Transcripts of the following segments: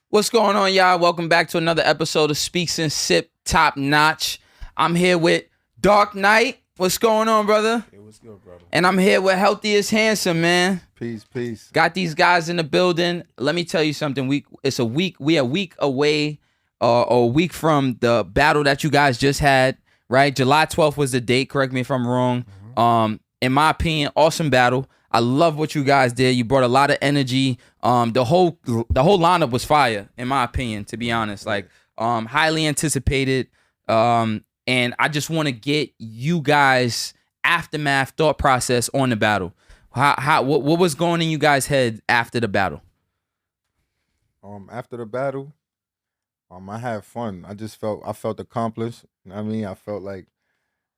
What's going on, y'all? Welcome back to another episode of SpeaksNSip Top Notch. I'm here with Dark Knight. What's going on, brother? Hey, what's good, brother? And I'm here with Healthy is Handsome, man. Peace. Got these guys in the building. Let me tell you something. We a week away, or a week from the battle that you guys just had, right? July 12th was the date. Correct me if I'm wrong. In my opinion, awesome battle. I love what you guys did. You brought a lot of energy. The whole lineup was fire, in my opinion, to be honest. Like, highly anticipated. And I just want to get you guys aftermath thought process on the battle. What was going in you guys' head after the battle? After the battle, I had fun. I felt accomplished. I felt like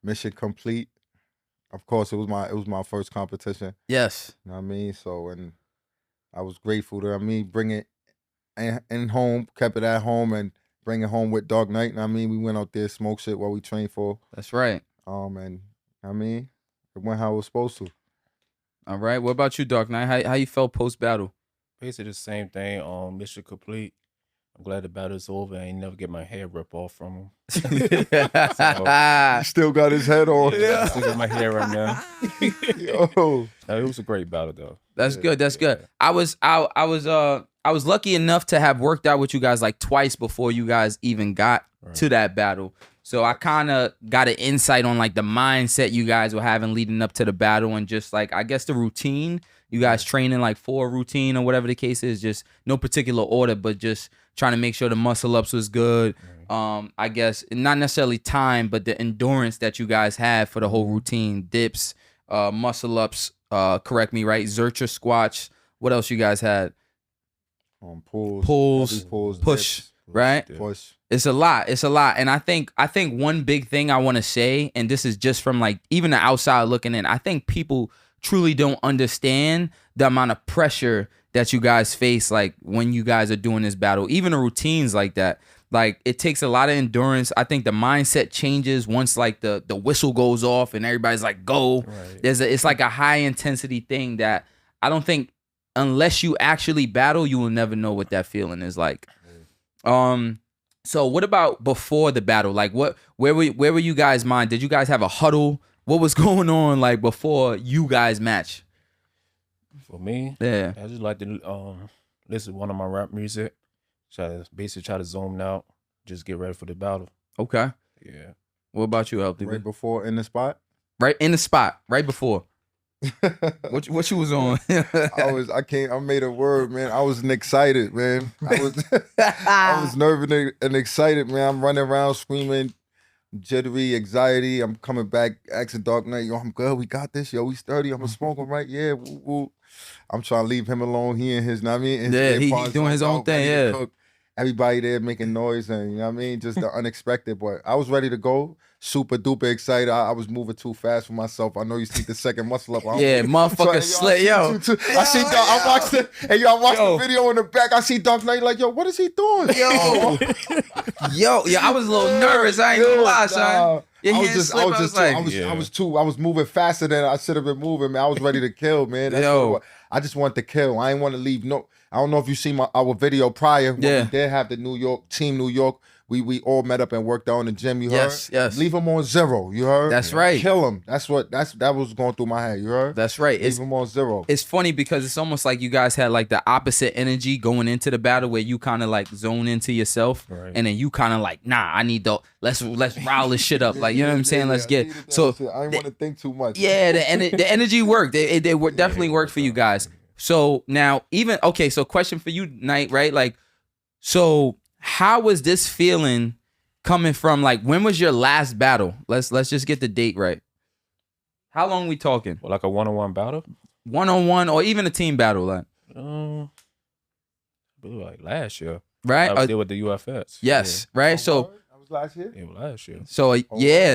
mission complete. Of course, it was my first competition. Yes. So, and I was grateful to bring it in home, kept it at home, and bring it home with Dark Knight. We went out there, smoked shit while we trained for. That's right. And it went how it was supposed to. All right. What about you, Dark Knight? How you felt post battle? Basically the same thing. Mission complete. I'm glad the battle's over. I ain't never get my hair ripped off from him. He still got his head on. Yeah, I still got my hair right now. Yo. It was a great battle though. That's good. That's good. I was lucky enough to have worked out with you guys like twice before you guys even got to that battle. So I kind of got an insight on like the mindset you guys were having leading up to the battle, and just like, I guess, the routine. You guys training like for a routine or whatever the case is, just no particular order, but just trying to make sure the muscle ups was good. I guess not necessarily time, but the endurance that you guys had for the whole routine, dips, muscle ups, correct me, right? Zercher squats. What else you guys had? Pulls, push, dips, right? Push. It's a lot. And I think one big thing I want to say, and this is just from like even the outside looking in, I think people truly don't understand the amount of pressure that you guys face, like when you guys are doing this battle, even the routines like that. Like, it takes a lot of endurance. I think the mindset changes once like the whistle goes off and everybody's like, go. Right. It's like a high intensity thing that I don't think, unless you actually battle, you will never know what that feeling is like. So what about before the battle? Like, where were you guys, mind? Did you guys have a huddle? What was going on like before you guys match? For me, yeah, I just like to listen to one of my rap music. Try to zone out, just get ready for the battle. Okay. Yeah. What about you, Healthy? Right before in the spot? Right in the spot, right before. What you was on? I made a word, man. I was excited, man. I was nervous and excited, man. I'm running around screaming, jittery, anxiety. I'm coming back, asking Dark Knight, yo, I'm good. We got this, yo. We sturdy. I'm gonna smoke him, right? Yeah. Woo, woo. I'm trying to leave him alone. He and his, know what I mean? He's doing his own thing. Yeah. Cook. Everybody there making noise, and you know what I mean, just the unexpected. But I was ready to go, super duper excited. I was moving too fast for myself. I know you see the second muscle up. Motherfucker, slit, yo. I see Dark. I watched it, and y'all watched the video in the back. I see Dark Knight like, yo, what is he doing? Yo, I was a little nervous. I ain't gonna lie, son. I was moving faster than I should have been moving, man. I was ready to kill, man. I just wanted to kill. I ain't want to leave I don't know if you seen our video prior. Yeah. We did have the Team New York. We all met up and worked out in the gym, you heard? Yes. Leave him on 0, you heard? That's right. Kill him. That was going through my head, you heard? That's right. Leave him on 0. It's funny because it's almost like you guys had like the opposite energy going into the battle, where you kind of like zone into yourself, right, and then you kind of like, nah, I need let's rile this shit up. Like, you know what I'm saying? Let's get so I didn't want to think too much. Yeah, the energy worked. It definitely worked for you guys. So now so question for you, Knight, right? Like, so how was this feeling coming from, like, when was your last battle? Let's just get the date right. How long we talking? Well, like a one-on-one battle? One-on-one or even a team battle, like? I believe like last year. Right? I was there with the UFS. Yes, yeah. Right? So that was last year? Yeah, last year. So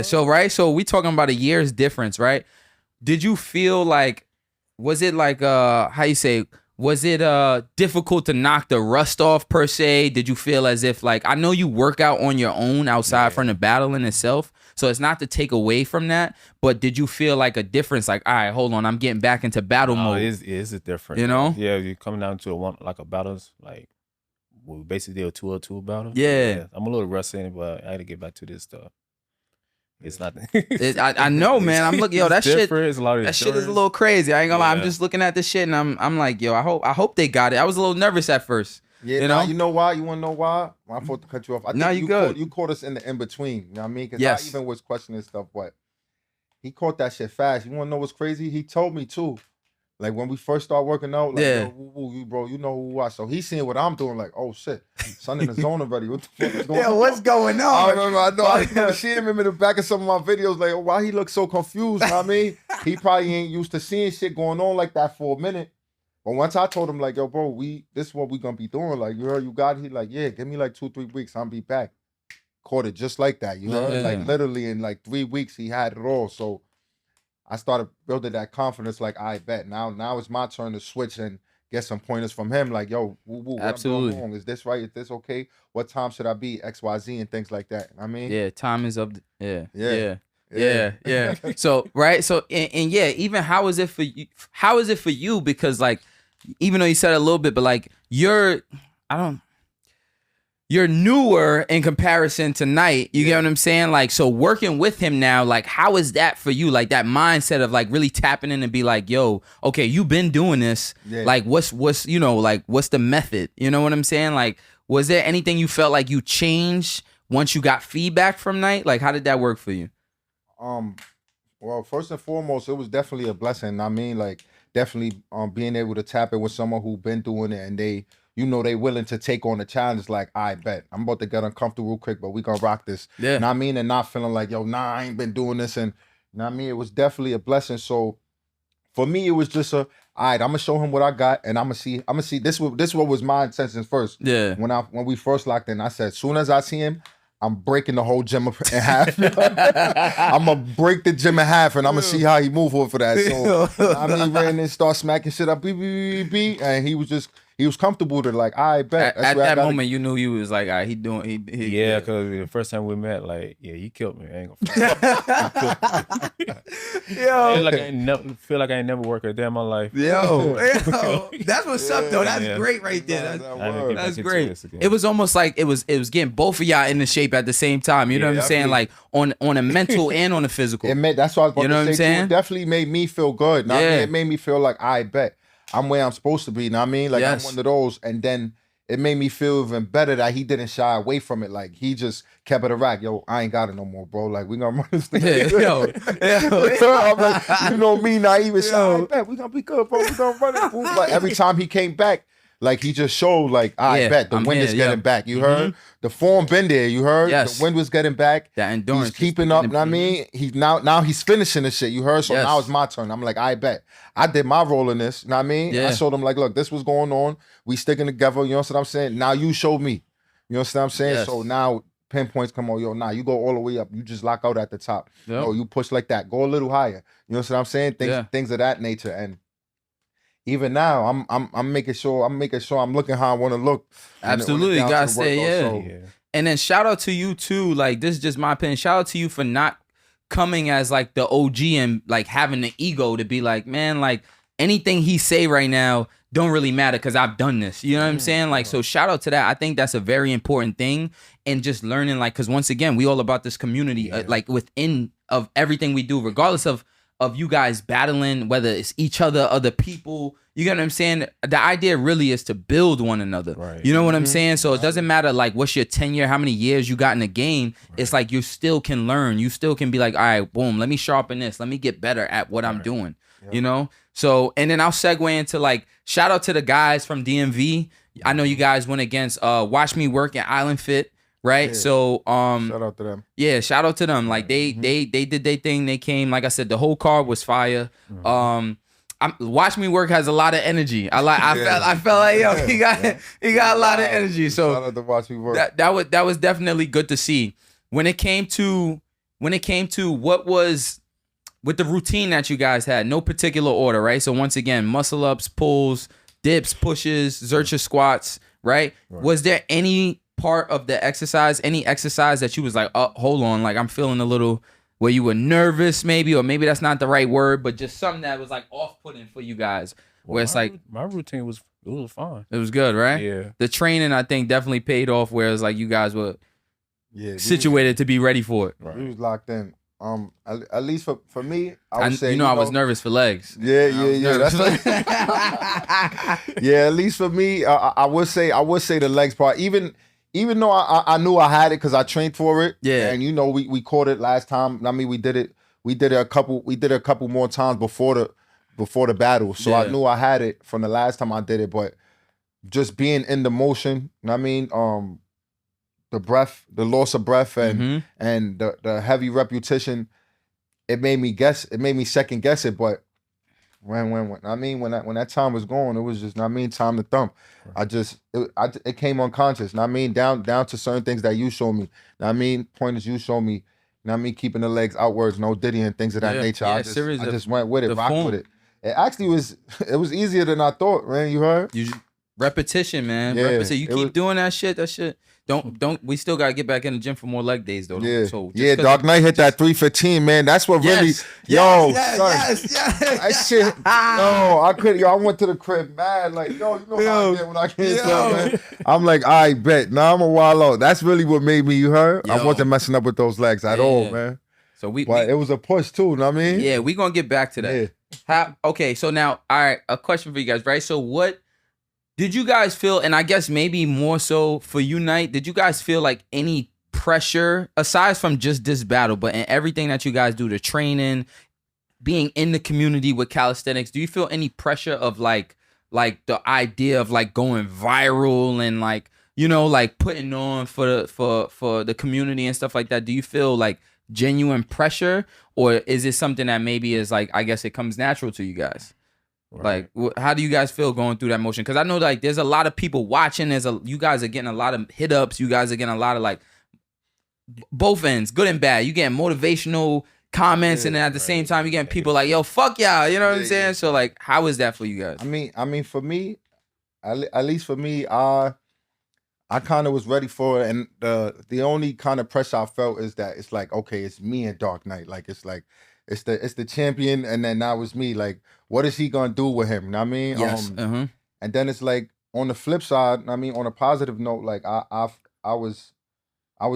so right? So we talking about a year's difference, right? Did you feel like, was it like how you say, was it difficult to knock the rust off per se? Did you feel as if, like, I know you work out on your own outside from the battle in itself, so it's not to take away from that, but did you feel like a difference, like, all right, hold on, I'm getting back into battle mode? It is a difference. You know? Yeah, you're coming down to a battle's like we basically did a 202 battle. Yeah. I'm a little rusty in it, but I had to get back to this stuff. It's not. I know, man. I'm looking, yo, that shit. That shit is a little crazy. I ain't gonna lie. I'm just looking at this shit, and I'm like, yo, I hope they got it. I was a little nervous at first. Yeah, you know why? You want to know why? I thought to cut you off. I think you caught us in the in between. You know what I mean? Because I even was questioning stuff, but he caught that shit fast. You want to know what's crazy? He told me too. Like when we first started working out, like, yo, woo, bro, you know who we are. So he's seeing what I'm doing, like, oh shit, son in the zone already. What the fuck is going on? What's going on? I remember seeing him in the back of some of my videos, like, why he looks so confused? You know what I mean? He probably ain't used to seeing shit going on like that for a minute. But once I told him, like, yo, bro, this is what we gonna be doing. Like, you heard you got it? He like, yeah, give me like 2-3 weeks, I'll be back. Caught it just like that. You heard? Like literally in like 3 weeks, he had it all. So I started building that confidence, like, I bet. Now it's my turn to switch and get some pointers from him. Like, yo, what I'm doing wrong? Is this right? Is this okay? What time should I be? XYZ and things like that. I mean? Yeah, time is up. Yeah. So, right. So, and yeah, even how is it for you? How is it for you? Because like, even though you said it a little bit, but like you're newer in comparison to Knight. You get what I'm saying? Like, so working with him now, like, how is that for you? Like that mindset of like really tapping in and be like, yo, okay, you've been doing this. Yeah. Like, what's you know, like, what's the method? You know what I'm saying? Like, was there anything you felt like you changed once you got feedback from Knight? Like, how did that work for you? Well, first and foremost, it was definitely a blessing. I mean, like, definitely being able to tap in with someone who's been doing it and they willing to take on the challenge. Like, I bet I'm about to get uncomfortable real quick, but we gonna rock this. Yeah. You know what I mean? And not feeling like, yo, nah, I ain't been doing this. And you know what I mean? It was definitely a blessing. So for me, it was just all right, I'm gonna show him what I got and I'm gonna see this what was my intentions first. Yeah. When we first locked in, I said, as soon as I see him, I'm breaking the whole gym in half. I'm gonna break the gym in half, and I'm gonna see how he move for that. So I mean, ran and start smacking shit up, beep, beep, beep, beep, and he was comfortable to like, I bet. At that moment, you knew you was like, all right, he doing. Yeah, because the first time we met, like, yeah, you killed me. I ain't gonna. Yo, I feel like I ain't never worked a day in my life. Yo, that's what's up though. That's great right there. That's great. It was almost like it was getting both of y'all into shape at the same time. You know what I'm saying? Like on a mental and on a physical. That's what I was about to say. It definitely made me feel good. I mean, it made me feel like, I bet I'm where I'm supposed to be. You know what I mean? Like, I'm one of those. And then it made me feel even better that he didn't shy away from it. Like, he just kept it a rack. Yo, I ain't got it no more, bro. Like, we gonna run this thing. I'm like, you know me, naive and shy. I bet we gonna be good, bro. We gonna run it. But every time he came back, like, he just showed, like, I bet the wind is getting back. You heard? The form been there. You heard? Yes. The wind was getting back. That endurance. He's keeping up. You know what I mean? He's now he's finishing the shit. You heard? So now it's my turn. I'm like, I bet. I did my role in this. You know what I mean? I showed him, like, look, this was going on. We sticking together. You know what I'm saying? Now you showed me. You know what I'm saying? Yes. So now pinpoints come on. Yo, nah, you go all the way up. You just lock out at the top. Yep. No, you push like that. Go a little higher. You know what I'm saying? Things of that nature. And even now, I'm making sure I'm looking how I want to look. Absolutely, gotta say, And then shout out to you too. Like, this is just my opinion. Shout out to you for not coming as like the OG and like having the ego to be like, man, like anything he say right now don't really matter because I've done this. You know what I'm saying? Like, so shout out to that. I think that's a very important thing. And just learning, like, because once again, we all about this community, like within of everything we do, regardless of you guys battling, whether it's each other, other people. You get what I'm saying? The idea really is to build one another. Right. You know what I'm saying? So it doesn't matter like what's your tenure, how many years you got in the game. Right. It's like you still can learn. You still can be like, all right, boom, let me sharpen this. Let me get better at what I'm doing. Yep. You know? So, and then I'll segue into like, shout out to the guys from DMV. I know you guys went against Watch Me Work and Island Fit. Right. Yeah. So shout out to them. Yeah, shout out to them. Like they did their thing. They came, like I said, the whole card was fire. Watch Me Work has a lot of energy. I felt like, yo, he got a lot of energy. So shout out to Watch Me Work. That was definitely good to see. When it came to what was with the routine that you guys had, no particular order, right? So once again, muscle ups, pulls, dips, pushes, Zercher squats, right? Was there any part of the exercise, any exercise that you was like, oh, hold on, like I'm feeling a little, where you were nervous maybe, or maybe that's not the right word, but just something that was like off-putting for you guys, where it's like my routine was It was fun. It was good, right? Yeah. The training, I think, definitely paid off. Whereas like you guys were situated to be ready for it. Right. We was locked in. At least for me, I would say. I was nervous for legs. Yeah. That's yeah. At least for me, I would say the legs part. Even though I knew I had it because I trained for it. Yeah. And we caught it last time. I mean, we did it a couple more times before the battle. So I knew I had it from the last time I did it. But just being in the motion, I mean, the breath, the loss of breath, and the heavy repetition, it made me second guess it. But when that time was gone, it was just time to thump. It came unconscious. Down to certain things that you showed me. Pointers you showed me. Keeping the legs outwards, no diddy and things of that nature. I just went with it, rocked with it. It actually was easier than I thought, man. You heard? Repetition, man. Yeah, repetition. You keep doing that shit. That shit. Don't. We still gotta get back in the gym for more leg days, though. Yeah. So Dark Knight hit that 315, man. That's what really. Yes. That shit. I couldn't. I went to the crib mad. Like, you know how I get when I can't tell, man. I'm like, I bet. Now I'm a while out. That's really what made me. You heard? I wasn't messing up with those legs at all, man. So but it was a push too. You know what I mean? Yeah, we gonna get back to that. Yeah. Okay. So now, all right. A question for you guys, right? So what did you guys feel, and I guess maybe more so for you, Knight, did you guys feel like any pressure, aside from just this battle, but in everything that you guys do, the training, being in the community with calisthenics, do you feel any pressure of like the idea of like going viral and like, like putting on for the community and stuff like that? Do you feel like genuine pressure, or is it something that maybe is like, I guess it comes natural to you guys? Right. Like, how do you guys feel going through that motion? Because I know like there's a lot of people watching. You guys are getting a lot of hit ups. You guys are getting a lot of like both ends, good and bad. You getting motivational comments, and then at the same time you getting people like, yo, fuck y'all. You know what I'm saying? Yeah. So like, how is that for you guys? I mean, for me, at least for me, I kind of was ready for it, and the only kind of pressure I felt is that it's like, okay, it's me and Dark Knight. Like it's the champion, and then now it's me. Like, what is he gonna do with him? You know what I mean? Yes. And then it's like on the flip side, on a positive note, like I was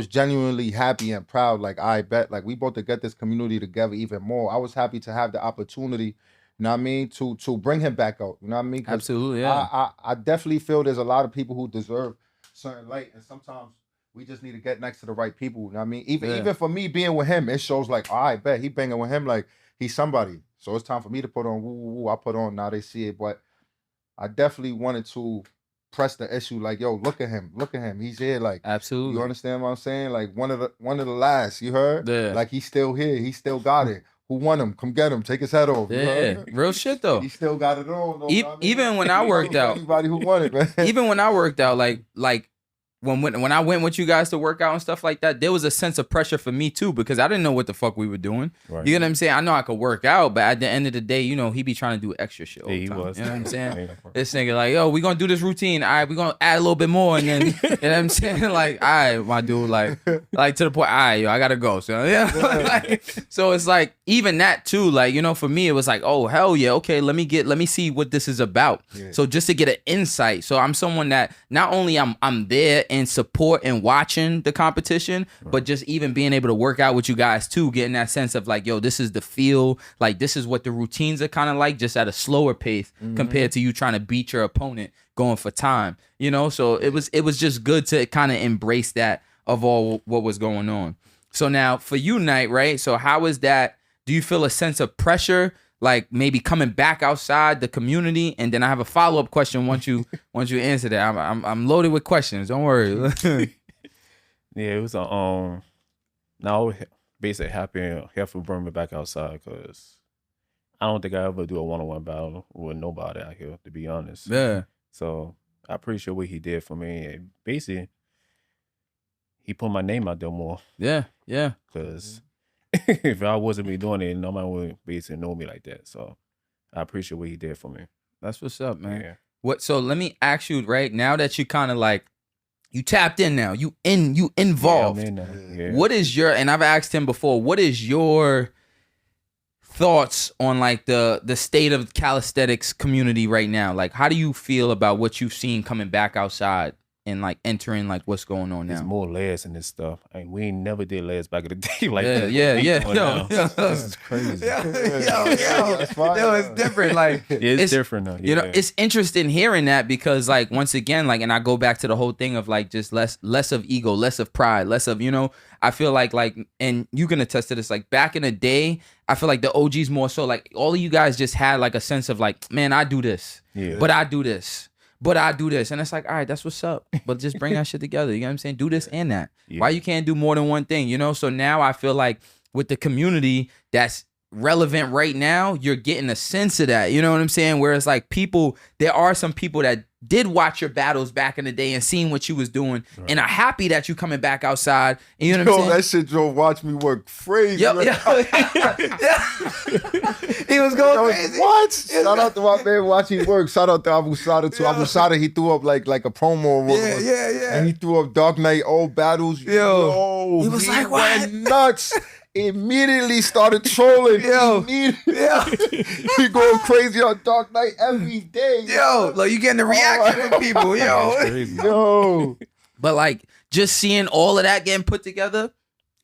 genuinely happy and proud. Like, I bet, like, we both to get this community together even more. I was happy to have the opportunity, you know what I mean, to bring him back out. You know what I mean? Absolutely, yeah. I definitely feel there's a lot of people who deserve certain light, and sometimes we just need to get next to the right people. You know what I mean? Even for me being with him, it shows like, I bet he banging with him, like he's somebody. So it's time for me to put on woo woo woo. I put on, now they see it. But I definitely wanted to press the issue, like, yo, look at him, he's here. Like, absolutely, you understand what I'm saying? Like, one of the last, you heard? Yeah. Like, he's still here, he still got it. Who won him? Come get him, take his head off. Yeah, real shit though. He still got it on. Even when I worked out, anybody who won it, man. Even when I worked out, like when I went with you guys to work out and stuff like that, there was a sense of pressure for me too, because I didn't know what the fuck we were doing. Right. You know what I'm saying? I know I could work out, but at the end of the day, he be trying to do extra shit all the time. Was. You know what I'm saying? This nigga like, yo, we gonna do this routine. All right, we gonna add a little bit more, and then you know what I'm saying? Like, all right, my dude, like to the point, all right, yo, I gotta go. So yeah, so it's like even that too, like, for me it was like, oh hell yeah, okay, let me see what this is about. Yeah. So just to get an insight. So I'm someone that not only I'm there in support and watching the competition, but just even being able to work out with you guys too, getting that sense of like, yo, this is the feel, like this is what the routines are kind of like, just at a slower pace compared to you trying to beat your opponent going for time, so it was just good to kind of embrace that of all what was going on. So now for you, Knight, right? So how is that? Do you feel a sense of pressure, like maybe coming back outside the community? And then I have a follow-up question once you answer that. I'm loaded with questions. Don't worry. Yeah, it was now basically happy for bringing me back outside, because I don't think I ever do a one-on-one battle with nobody out here, to be honest. Yeah. So I appreciate what he did for me. And basically, he put my name out there more. Yeah, yeah. Because if I wasn't me doing it, nobody would basically know me like that. So I appreciate what he did for me. That's what's up, man. Yeah. So let me ask you, right now that you kind of like, you tapped in now, you involved. Yeah, I'm in now. Yeah. What is your, and I've asked him before, what is your thoughts on like the state of calisthenics community right now? Like, how do you feel about what you've seen coming back outside and like entering like what's going on There's now? more legs in this stuff. I mean, we ain't never did legs back in the day like Yeah, that. yeah. This is crazy. Yo, That's fine. it's different. Like, It's different now. you know, it's interesting hearing that because like once again, like, and I go back to the whole thing of like just less of ego, less of pride, less of, you know, I feel like, and you can attest to this, like back in the day, I feel like the OGs more so like all of you guys just had like a sense of like, man, I do this, but I do this. But I do this. And it's like, all right, that's what's up. But just bring that shit together. You know what I'm saying? Do this and that. Yeah. Why you can't do more than one thing, you know? So now I feel like with the community that's relevant right now, you're getting a sense of that. You know what I'm saying? Whereas like people, there are some people that did watch your battles back in the day and seen what you was doing and are happy that you coming back outside. And you know what I'm saying? That shit drove watch me work crazy. Yo, right? He was going crazy. What? Shout out to my man watching work. Shout out to Abu Sada too. Abu Sada, he threw up like a promo. Yeah. And he threw up Dark Knight old battles. Yo. He was like, what? Went nuts. Immediately started trolling. Yo. He going crazy on Dark Knight every day. Yo, like you getting the reaction from people, Yo. But like just seeing all of that getting put together,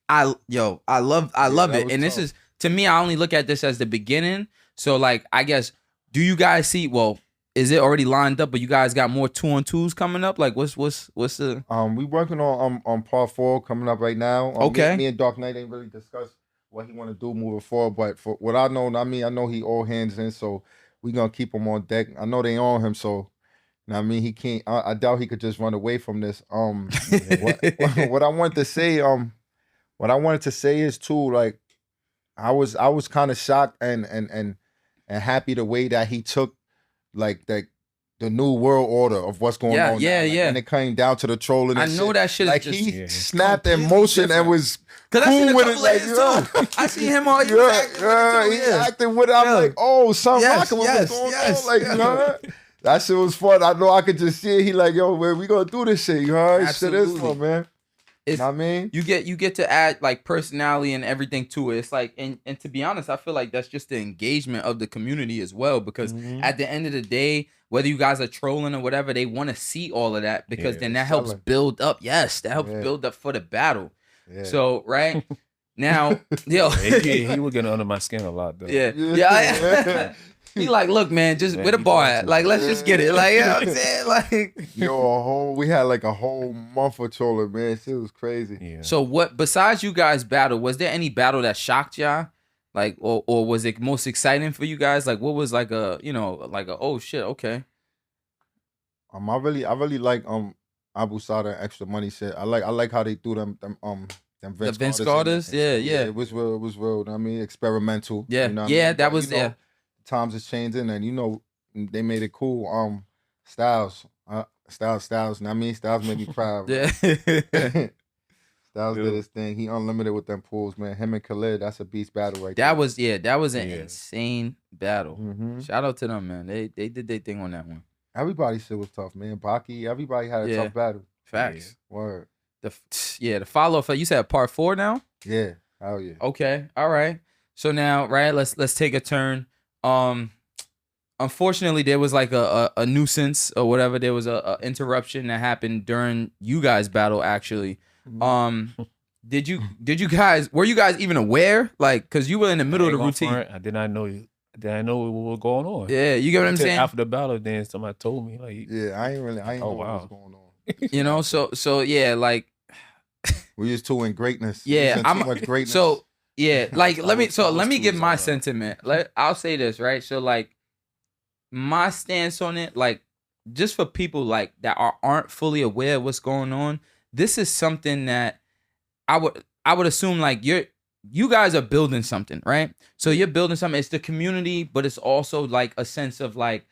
I love it. And this is, to me, I only look at this as the beginning. So like, I guess, do you guys see, well, is it already lined up, but you guys got more 2-on-2s coming up? Like what's the We working on part 4 coming up right now. Okay. Me and Dark Knight ain't really discussed what he want to do moving forward, but for what I know, I know he all hands in, so we gonna keep him on deck. I know they on him, so I mean he can't. I doubt he could just run away from this. What I wanted to say, is too, like I was kind of shocked and happy the way that he took like the new world order of what's going on. Yeah. And it came down to the trolling. I And know shit. that shit Like is just he snapped in motion and was because I seen a cool with couple it. Like, of his too. I see him all he acting with it. I'm like, oh, son, Yes, rocking with yes, what's going yes, on. Like, you know, that shit was fun. I know I could just see it. He like, yo, man, we gonna do this shit. You heard? Shit is fun, man. You know what I mean? You get to add like personality and everything to it. It's like, and to be honest, I feel like that's just the engagement of the community as well. Because at the end of the day, whether you guys are trolling or whatever, they want to see all of that because then that helps build up. Yes, that helps build up for the battle. Yeah. So right now, yo, he was getting under my skin a lot though. Yeah. He like, look, man, just where the bar at? Like, let's just get it. Like, you know what I'm saying? Like, we had like a whole month of trolling, man. Shit was crazy. Yeah. So what, besides you guys battle, was there any battle that shocked y'all? Like, or was it most exciting for you guys? Like, what was like a, oh shit, okay. I really like Abu Sada and Extra Money shit. I like how they do them Vince Carter's. Yeah. It was real. I mean, experimental. Yeah, you know that was times is changing, and they made it cool. Styles. Styles. I mean, Styles made me proud. Yeah. Styles did his thing. He unlimited with them pools, man. Him and Khalid, that's a beast battle right there. That was an insane battle. Mm-hmm. Shout out to them, man. They did their thing on that one. Everybody's shit was tough, man. Baki, everybody had a tough battle. Facts. Yeah. Word. The follow-up, you said part 4 now? Yeah. Hell yeah. Okay. All right. So now, right, let's take a turn. Unfortunately, there was like a nuisance or whatever. There was a interruption that happened during you guys' battle. Actually, did you guys, were you guys even aware? Like, cause you were in the middle of the routine. I did not know you. Did I know what was going on? Yeah, you get what I'm saying. After the battle, then somebody told me like, yeah, I ain't know what was going on. You know, so yeah, like we just too in greatness. Yeah, I'm too much greatness. So yeah, like let me give my sentiment. I'll say this, right? So like my stance on it, like just for people like that aren't fully aware of what's going on, this is something that I would assume like you guys are building something, right? So you're building something. It's the community, but it's also like a sense of like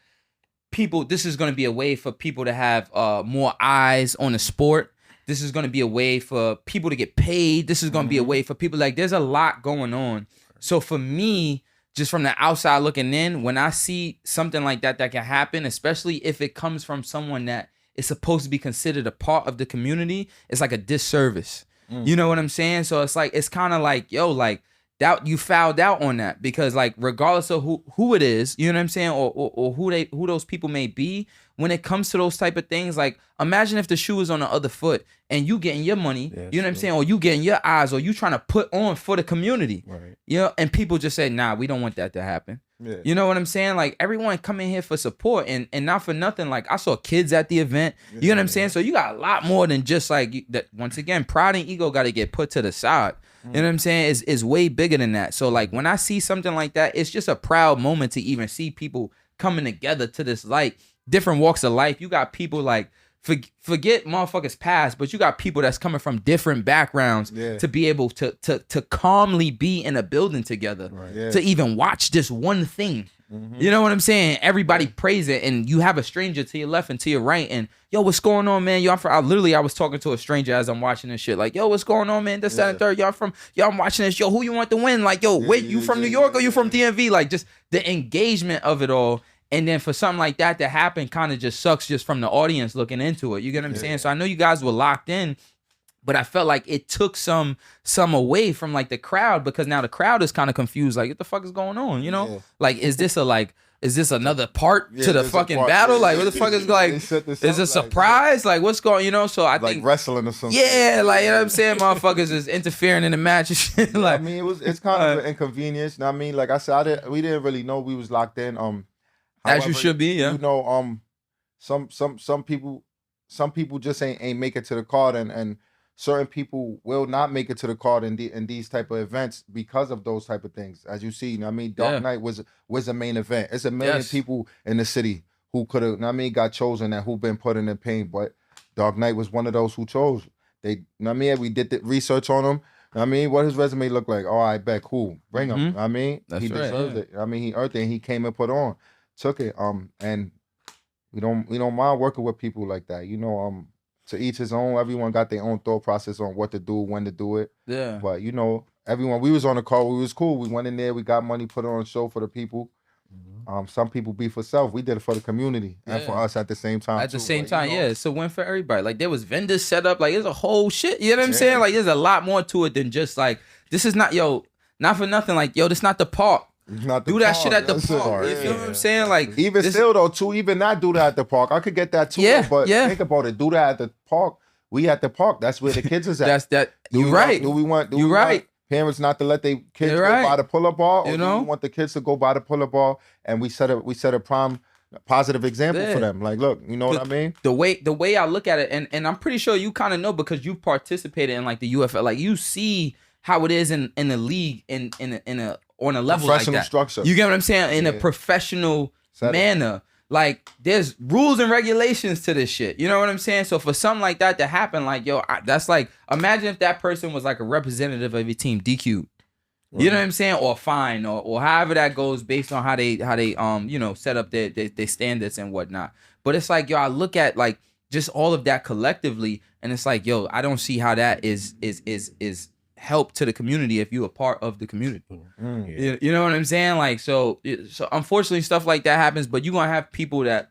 people. This is going to be a way for people to have more eyes on the sport. This is going to be a way for people to get paid. This is going to be a way for people, like, there's a lot going on. So for me, just from the outside looking in, when I see something like that can happen, especially if it comes from someone that is supposed to be considered a part of the community, it's like a disservice. You know what I'm saying? So it's like, it's kind of like, yo, like, that you fouled out on that, because like regardless of who it is, you know what I'm saying, or who those people may be, when it comes to those type of things, like imagine if the shoe was on the other foot and you getting your money, you know what I'm saying, or you getting your eyes, or you trying to put on for the community, Right. you know, and people just say, nah, we don't want that to happen. Yeah. You know what I'm saying? Like everyone come in here for support, and not for nothing. Like I saw kids at the event. You know what I'm saying? So you got a lot more than just like that. Once again, pride and ego got to get put to the side. You know what I'm saying? Is way bigger than that. So like when I see something like that, it's just a proud moment to even see people coming together to this, like different walks of life. You got people like forget motherfuckers past, but you got people that's coming from different backgrounds to be able to calmly be in a building together, to even watch this one thing. You know what I'm saying? Everybody praise it, and you have a stranger to your left and to your right, and yo, what's going on, man? Yo, I was talking to a stranger as I'm watching this shit, like, yo, what's going on, man? This, that, and third. I'm watching this. Yo, who you want to win? Like, yo, wait, you from New York or you from DMV? Like, just the engagement of it all. And then for something like that to happen kind of just sucks just from the audience looking into it. You get what I'm saying? So I know you guys were locked in, but I felt like it took some away from like the crowd, because now the crowd is kind of confused. Like, what the fuck is going on? You know? Like, is this another part to the fucking battle? Like, what the fuck is like, is this a surprise? Like, what's going, you know? So I think wrestling or something. Yeah, like, you know what I'm saying? Motherfuckers is interfering in the match and shit. Like, I mean, it's kind of an inconvenience. I mean, like I said, we didn't really know we was locked in. As you should be, yeah. You know, some people just ain't make it to the card, and certain people will not make it to the card in these type of events because of those type of things. As you see, you know what I mean, Dark Knight was a main event. It's a million people in the city who could have, you know what I mean, got chosen and who've been put in the pain, but Dark Knight was one of those who chose. They, you know what I mean, we did the research on him. I mean, what his resume look like? Oh, I bet, cool, bring him. You know what I mean, he deserved it. I mean, he earned it, and he came and put on. Took it, and we don't mind working with people like that. You know, to each his own. Everyone got their own thought process on what to do, when to do it. Yeah. But you know, everyone, we was on the call. We was cool. We went in there. We got money, put on a show for the people. Some people be for self. We did it for the community and for us at the same time. At the same time, you know? It's a win for everybody. Like there was vendors set up. Like there's a whole shit. You know what I'm saying? Like there's a lot more to it than just like, this is not, not for nothing. Like, this is not the park. Do that shit at the park. You feel what I'm saying? Like even still though, too, even not do that at the park. I could get that too. But think about it. Do that at the park. We at the park. That's where the kids is at. You right. Do we want parents not to let their kids go by the pull-up ball? Or do we want the kids to go by the pull-up ball? And we set a prime positive example for them. Like, look, you know what I mean? The way I look at it, and I'm pretty sure you kind of know because you participated in like the UFL. Like you see how it is in the league in a on a level like that. Structure. You get what I'm saying? In a professional manner. Like, there's rules and regulations to this shit. You know what I'm saying? So for something like that to happen, like, that's like, imagine if that person was like a representative of your team, DQ'd. You know what I'm saying? Or fine, or however that goes based on how they set up their standards and whatnot. But it's like, I look at like just all of that collectively, and it's like, I don't see how that is help to the community if you're a part of the community. You know what I'm saying? Like, so unfortunately stuff like that happens, but you're gonna have people that,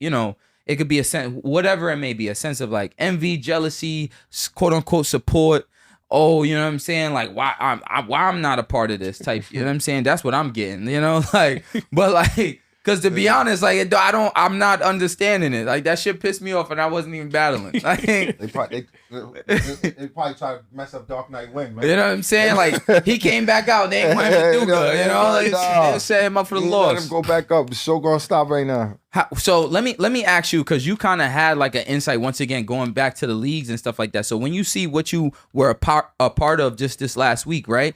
it could be a sense, whatever it may be, a sense of like envy, jealousy, quote unquote support. Oh, you know what I'm saying? Like, why I'm not a part of this type. You know what I'm saying? That's what I'm getting. Like, but like, because to be honest, like I'm not understanding it. Like that shit pissed me off, and I wasn't even battling. Like, they probably try to mess up Dark Knight win, man. You know what I'm saying? Like he came back out, they ain't want him to do good. They set him up for the loss. Let him go back up. The show gonna stop right now. So let me ask you, because you kind of had like an insight once again going back to the leagues and stuff like that. So when you see what you were a part of just this last week, right?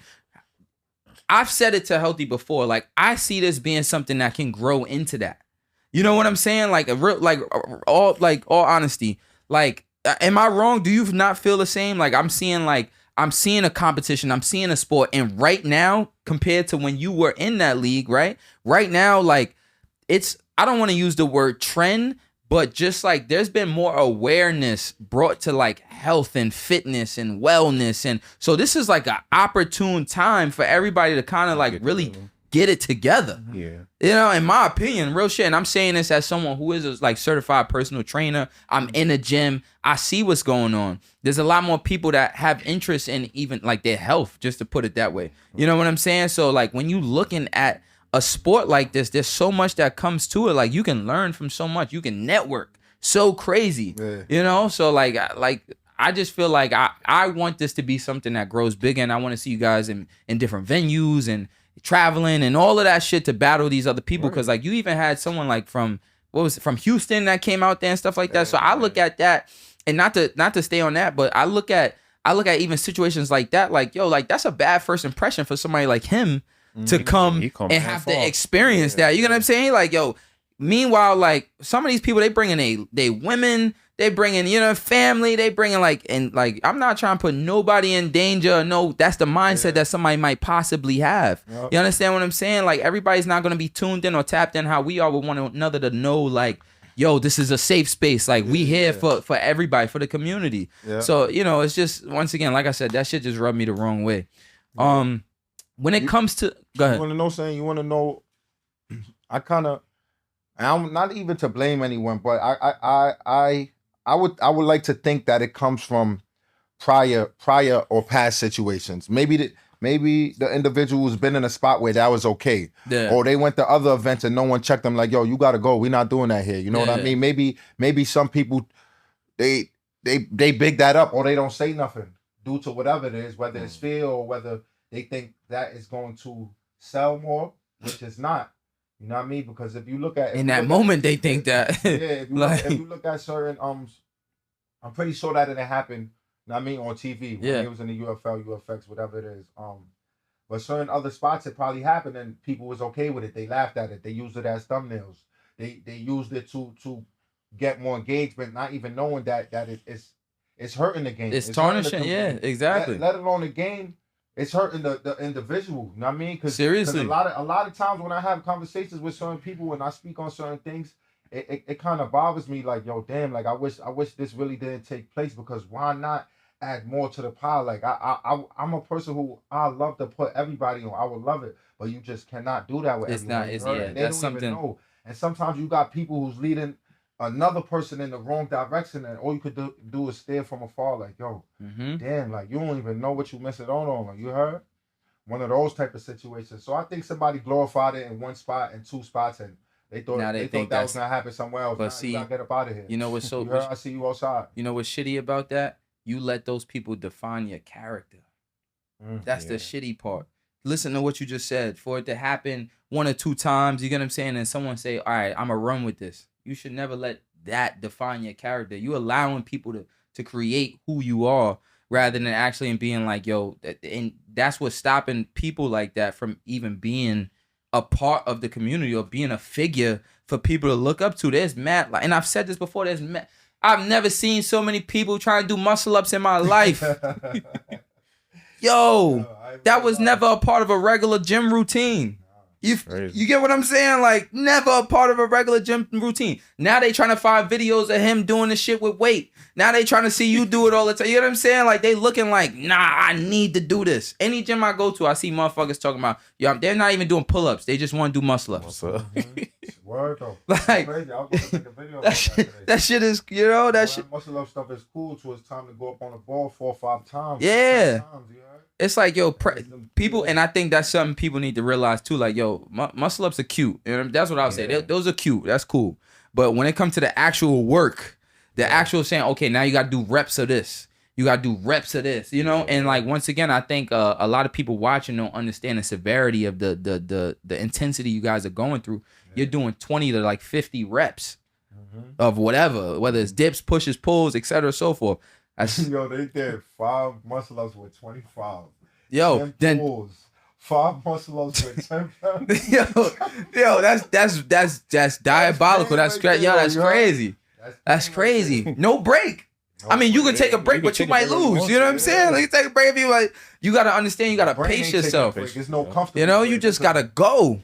I've said it to Healthy before. Like, I see this being something that can grow into that. You know what I'm saying? Like, all honesty. Like, am I wrong? Do you not feel the same? Like, I'm seeing a competition. I'm seeing a sport. And right now, compared to when you were in that league, right? Right now, like, I don't want to use the word trend, but just like there's been more awareness brought to like health and fitness and wellness. And so this is like an opportune time for everybody to kind of like really get it together. Yeah. You know, in my opinion, real shit. And I'm saying this as someone who is a like certified personal trainer. I'm in a gym. I see what's going on. There's a lot more people that have interest in even like their health, just to put it that way. You know what I'm saying? So like when you looking at a sport like this, there's so much that comes to it. Like you can learn from so much. You can network so crazy. Yeah. You know? So like I just feel like I want this to be something that grows bigger, and I want to see you guys in different venues and traveling and all of that shit to battle these other people. Because like you even had someone like from from Houston that came out there and stuff like that. So I look at that, and not to stay on that, but I look at even situations like that, like yo, like that's a bad first impression for somebody like him to come and have to experience that. You know what I'm saying? Like yo, meanwhile, like some of these people, they bring in they women. They bring in, you know, family. They bring in I'm not trying to put nobody in danger. No, that's the mindset that somebody might possibly have. Yep. You understand what I'm saying? Like everybody's not going to be tuned in or tapped in how we are with one another to know like, yo, this is a safe space. Like we here for everybody, for the community. Yeah. So, you know, it's just, once again, like I said, that shit just rubbed me the wrong way. When it comes to, go ahead. You want to know, I'm not even to blame anyone, but I would like to think that it comes from prior or past situations. Maybe the individual's been in a spot where that was okay. Yeah. Or they went to other events and no one checked them like, yo, you gotta go. We're not doing that here. You know what I mean? Maybe some people they big that up or they don't say nothing due to whatever it is, whether it's fear or whether they think that is going to sell more, which is not. You know what I mean? Because if you look at they think that. Yeah, if you look at certain I'm pretty sure that it happened. You know what I mean, on TV when it was in the UFL, UFX, whatever it is. But certain other spots it probably happened and people was okay with it. They laughed at it. They used it as thumbnails. They used it to get more engagement, not even knowing that it's hurting the game. It's tarnishing. Yeah, exactly. Let alone the game. It's hurting the individual, you know what I mean? Seriously. A lot of times when I have conversations with certain people and I speak on certain things, it kind of bothers me. Like, yo, damn, like I wish this really didn't take place because why not add more to the pile? Like I'm a person who I love to put everybody on. I would love it, but you just cannot do that with everyone. They that's don't something. Even know. And sometimes you got people who's leading another person in the wrong direction, and all you could do is stare from afar, like, yo, damn, like you don't even know what you missing on. Like, you heard? One of those type of situations. So I think somebody glorified it in one spot and two spots, and they thought that was gonna happen somewhere else. But see, you gotta get up out of here. You know what's so? You heard? I see you outside. You know what's shitty about that? You let those people define your character. That's the shitty part. Listen to what you just said. For it to happen one or two times, you get what I'm saying, and someone say, all right, I'm gonna run with this. You should never let that define your character. You allowing people to create who you are rather than actually being like, yo, and that's what's stopping people like that from even being a part of the community or being a figure for people to look up to. There's mad, and I've said this before, I've never seen so many people trying to do muscle ups in my life. Yo, that was never a part of a regular gym routine. You get what I'm saying? Like, never a part of a regular gym routine. Now they trying to find videos of him doing the shit with weight. Now they trying to see you do it all the time. You know what I'm saying? Like, they looking like, nah, I need to do this. Any gym I go to, I see motherfuckers talking about, yo, they're not even doing pull-ups. They just want to do muscle-ups. Word though. Like, crazy. I was going to take a video that shit is, you know, that shit. Muscle-up stuff is cool, so it's time to go up on the ball 4 or 5 times. Yeah. 6 times, you know? It's like, yo, people, and I think that's something people need to realize too. Like, yo, muscle ups are cute. And that's what I would say. Those are cute. That's cool. But when it comes to the actual work, the actual saying, okay, now you got to do reps of this. You got to do reps of this, you know? And like, once again, I think a lot of people watching don't understand the severity of the intensity you guys are going through. You're doing 20 to like 50 reps of whatever, whether it's dips, pushes, pulls, etc., so forth. Yo, they did 5 muscle ups with 25. Yo, then pulls, 5 muscle ups with 10 pounds. yo, that's diabolical. That's crazy. Yo, that's crazy. That's crazy. No break. I mean, you can take a break, but you might lose. You know what I'm saying? Like, you take a break if you like. You gotta understand. You gotta pace yourself. There's no comfortable. You know, you just gotta go.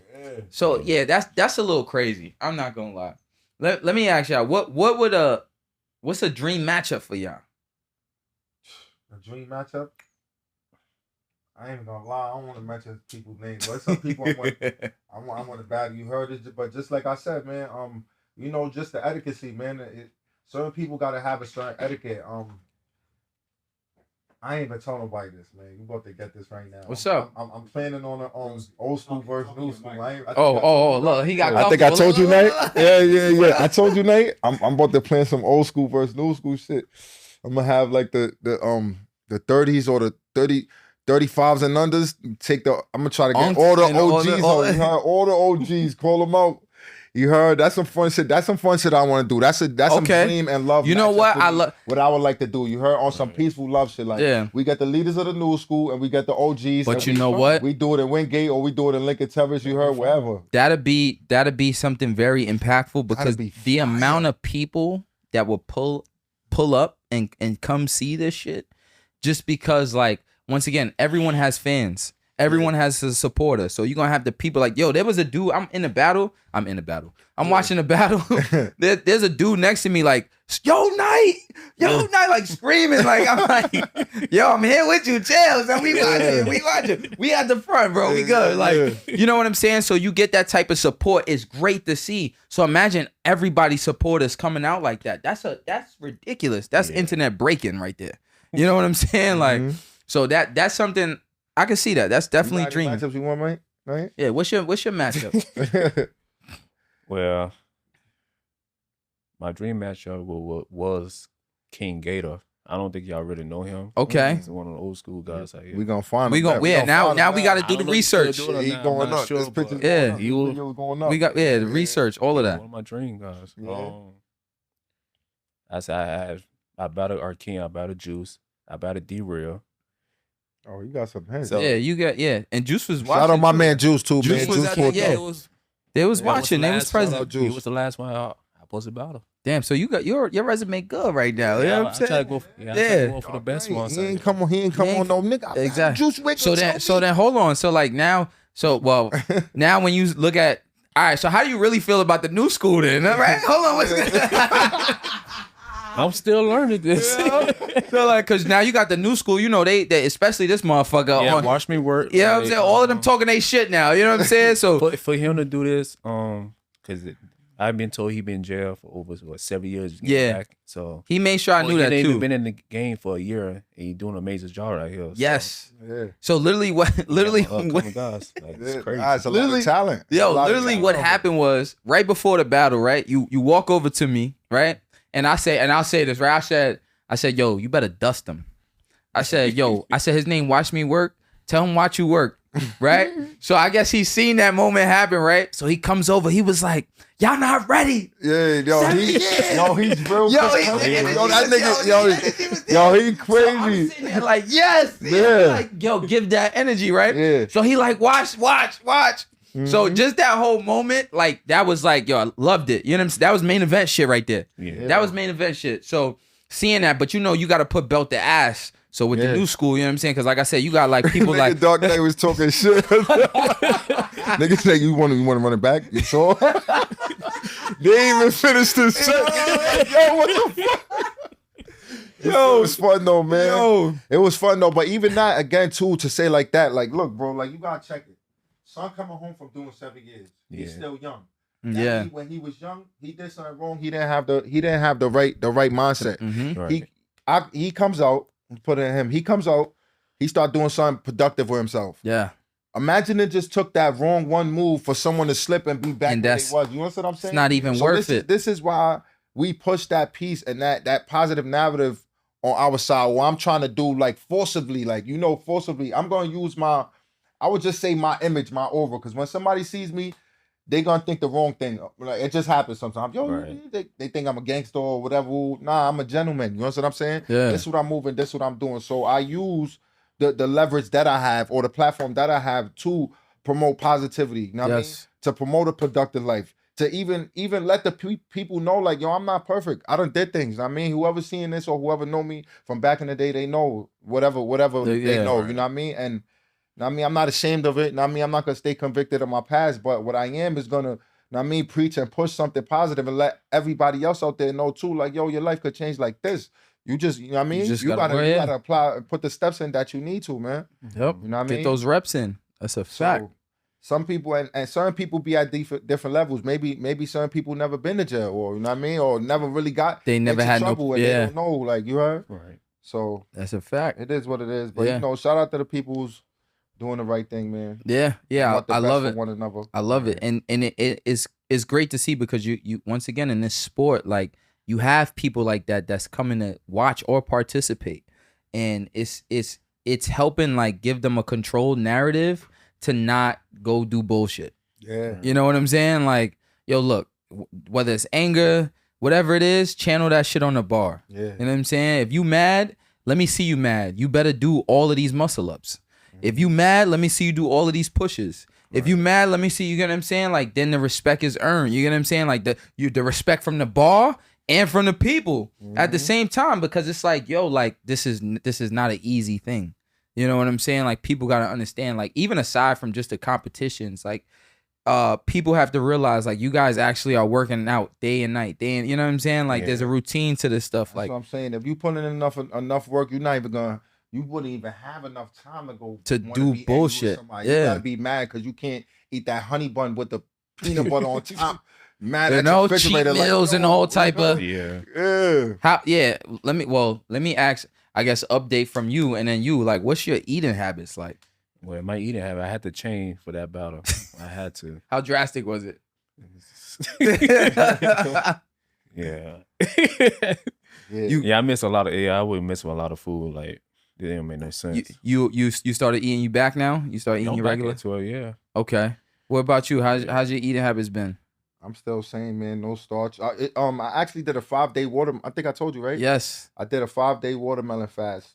So yeah, that's a little crazy. I'm not gonna lie. Let me ask y'all, what's a dream matchup for y'all? A dream matchup? I ain't even gonna lie. I don't want to mention people's names, but some people I want to battle. You heard it, but just like I said, man. You know, just the etiquette, man. Certain people gotta have a certain etiquette. I ain't even telling nobody this, man. You about to get this right now. What's up? I'm planning on old school versus new school. Look, he got. I think I told you, Nate. Yeah. I told you, Nate. I'm about to plan some old school versus new school shit. I'm gonna have like the 30s or the 35s and unders. I'm gonna try to get all the OGs. All the OGs. Call them out. You heard? That's some fun shit. That's some fun shit I want to do. That's some dream and love. You know what? I love what I would like to do. You heard? On some peaceful love shit. Like we got the leaders of the new school and we got the OGs. But you know what? We do it in Wingate or we do it in Lincoln Terrace. You heard? Wherever. That'd be something very impactful because the amount of people that will pull up and come see this shit, just because like once again, everyone has fans. Everyone has a supporter. So you're going to have the people like, yo, there was a dude. I'm in a battle. I'm watching a battle. There's a dude next to me like, yo, Knight, like screaming. Like, I'm like, yo, I'm here with you. Chill. So we watching. We at the front, bro. We good. Like, you know what I'm saying? So you get that type of support. It's great to see. So imagine everybody's supporters coming out like that. That's ridiculous. That's internet breaking right there. You know what I'm saying? Like, so that's something. I can see that. That's definitely dreaming. Matchups you want, right? Yeah. What's your matchup? Well, my dream matchup was King Gator. I don't think y'all really know him. Okay. He's one of the old school guys out here. We gonna find him. Now we got to do the research. He going up. This picture, he was going up. We got the research, all of that. One of my dream guys. Yeah. I said I battled Arkin, I battled Juice, I battled D-Real. Oh, you got some hands. So, you got and Juice was watching. Shout out my man Juice too, Juice man. Was Juice they was watching. They was present. He was the last one I supposed to battle. Damn, so you got your resume good right now. You know what I'm saying? I try to go for the best ones. He ain't come on no nigga. Exactly. Juice so then hold on. So like now, now when you look at, all right, so how do you really feel about the new school then? All right, hold on. What's I'm still learning this. So like, cause now you got the new school, you know, they especially this motherfucker. Yeah, watch me work. You know what I'm saying? All of them talking they shit now. You know what I'm saying? So for him to do this, cause I've been told he been in jail for over 7 years. Back. So he made sure I knew that too. He's been in the game for a year and he doing an amazing job right here. So. Yes. Yeah. So literally guys, like, it's crazy. It's a lot of talent. Literally what happened was right before the battle, right? You walk over to me, right? And I'll say this, right? I said, yo, you better dust him. I said, his name Watch Me Work. Tell him watch you work, right? So I guess he's seen that moment happen, right? So he comes over. He was like, y'all not ready. Yeah, he's real. He crazy. So like, yes. Yeah. Like, yo, give that energy, right? Yeah. So he like, watch. Mm-hmm. So just that whole moment, like that was like, yo, I loved it. You know what I'm saying? That was main event shit right there. Yeah. That was main event shit. So seeing that, but you know, you got to put belt to ass. So with the new school, you know what I'm saying? Because like I said, you got like people like Dark Knight was talking shit. Niggas say you want to run it back. You saw? They ain't even finished the set. Yo, what the fuck? Yo, it was fun though, man. It was fun though. But even that again too, to say like that, like look, bro, like you gotta check it. Son coming home from doing 7 years. He's still young. When he was young, he did something wrong. He didn't have the right mindset. Mm-hmm. Right. He comes out. Put it in him. He comes out. He start doing something productive for himself. Yeah. Imagine it just took that wrong one move for someone to slip and be back where they was. You know what I'm saying? It's not even worth it. This is why we push that piece and that positive narrative on our side. Where I'm trying to do like forcibly, forcibly. I'm gonna use I would just say my image, my aura, because when somebody sees me, they gonna think the wrong thing. Like it just happens sometimes. They think I'm a gangster or whatever. Nah, I'm a gentleman. You know what I'm saying? Yeah. This is what I'm moving. This is what I'm doing. So I use the leverage that I have or the platform that I have to promote positivity. You know what I mean? To promote a productive life. To even let the people know, like, yo, I'm not perfect. I done did things. I mean, whoever seeing this or whoever know me from back in the day, they know whatever they know. Right. You know what I mean? And I'm not ashamed of it. I'm not gonna stay convicted of my past, but what I am is gonna, preach and push something positive and let everybody else out there know too, like, yo, your life could change like this. You just, you know what I mean? just You gotta gotta, go you ahead. gotta apply, put the steps in that you need to, man. Yep. You know what I mean? Get those reps in. That's a fact. So some people and certain people be at different levels. Maybe certain people never been to jail, or you know what I mean, or never really got They never into had no- trouble and yeah. they don't know. Like you heard, Right. so That's a fact. it is what it is. But Yeah. you know, shout out to the people who's doing the right thing, man. Yeah. Yeah. Want the I best love for it. one another. I love it. And it's great to see because you once again in this sport, like you have people like that that's coming to watch or participate. And it's helping like give them a controlled narrative to not go do bullshit. Yeah. You know what I'm saying? Like, yo, look, whether it's anger, whatever it is, channel that shit on the bar. Yeah. You know what I'm saying? If you mad, let me see you mad. You better do all of these muscle ups. If you mad, let me see you do all of these pushes. If you mad, let me see, you get what I'm saying? Like, then the respect is earned. You get what I'm saying? Like, the respect from the bar and from the people at the same time, because it's like, yo, like, this is not an easy thing. You know what I'm saying? Like, people got to understand, like, even aside from just the competitions, like, people have to realize, like, you guys actually are working out day and night. You know what I'm saying? Like, there's a routine to this stuff. That's Like, what I'm saying. If you put in enough work, you're not even gonna. You wouldn't even have enough time to go To wanna do be angry with bullshit. somebody. Yeah. You gotta be mad because you can't eat that honey bun with the peanut butter on top. Mad you at know, your cheat refrigerator, meals and all type of. Yeah. Yeah. How? Yeah. Let me ask. I guess update from you, and then you, like, what's your eating habits like? Well, my eating habit, I had to change for that battle. I had to. How drastic was it? Yeah. Yeah. I miss a lot of. Yeah, I would miss a lot of food. Like, it didn't make no sense. You started eating you back now? You started eating I'm your back regular? into it, yeah. Okay. What about you? How's your eating habits been? I'm still saying, man, no starch. I actually did a 5-day water. I think I told you, right? Yes. I did a 5-day watermelon fast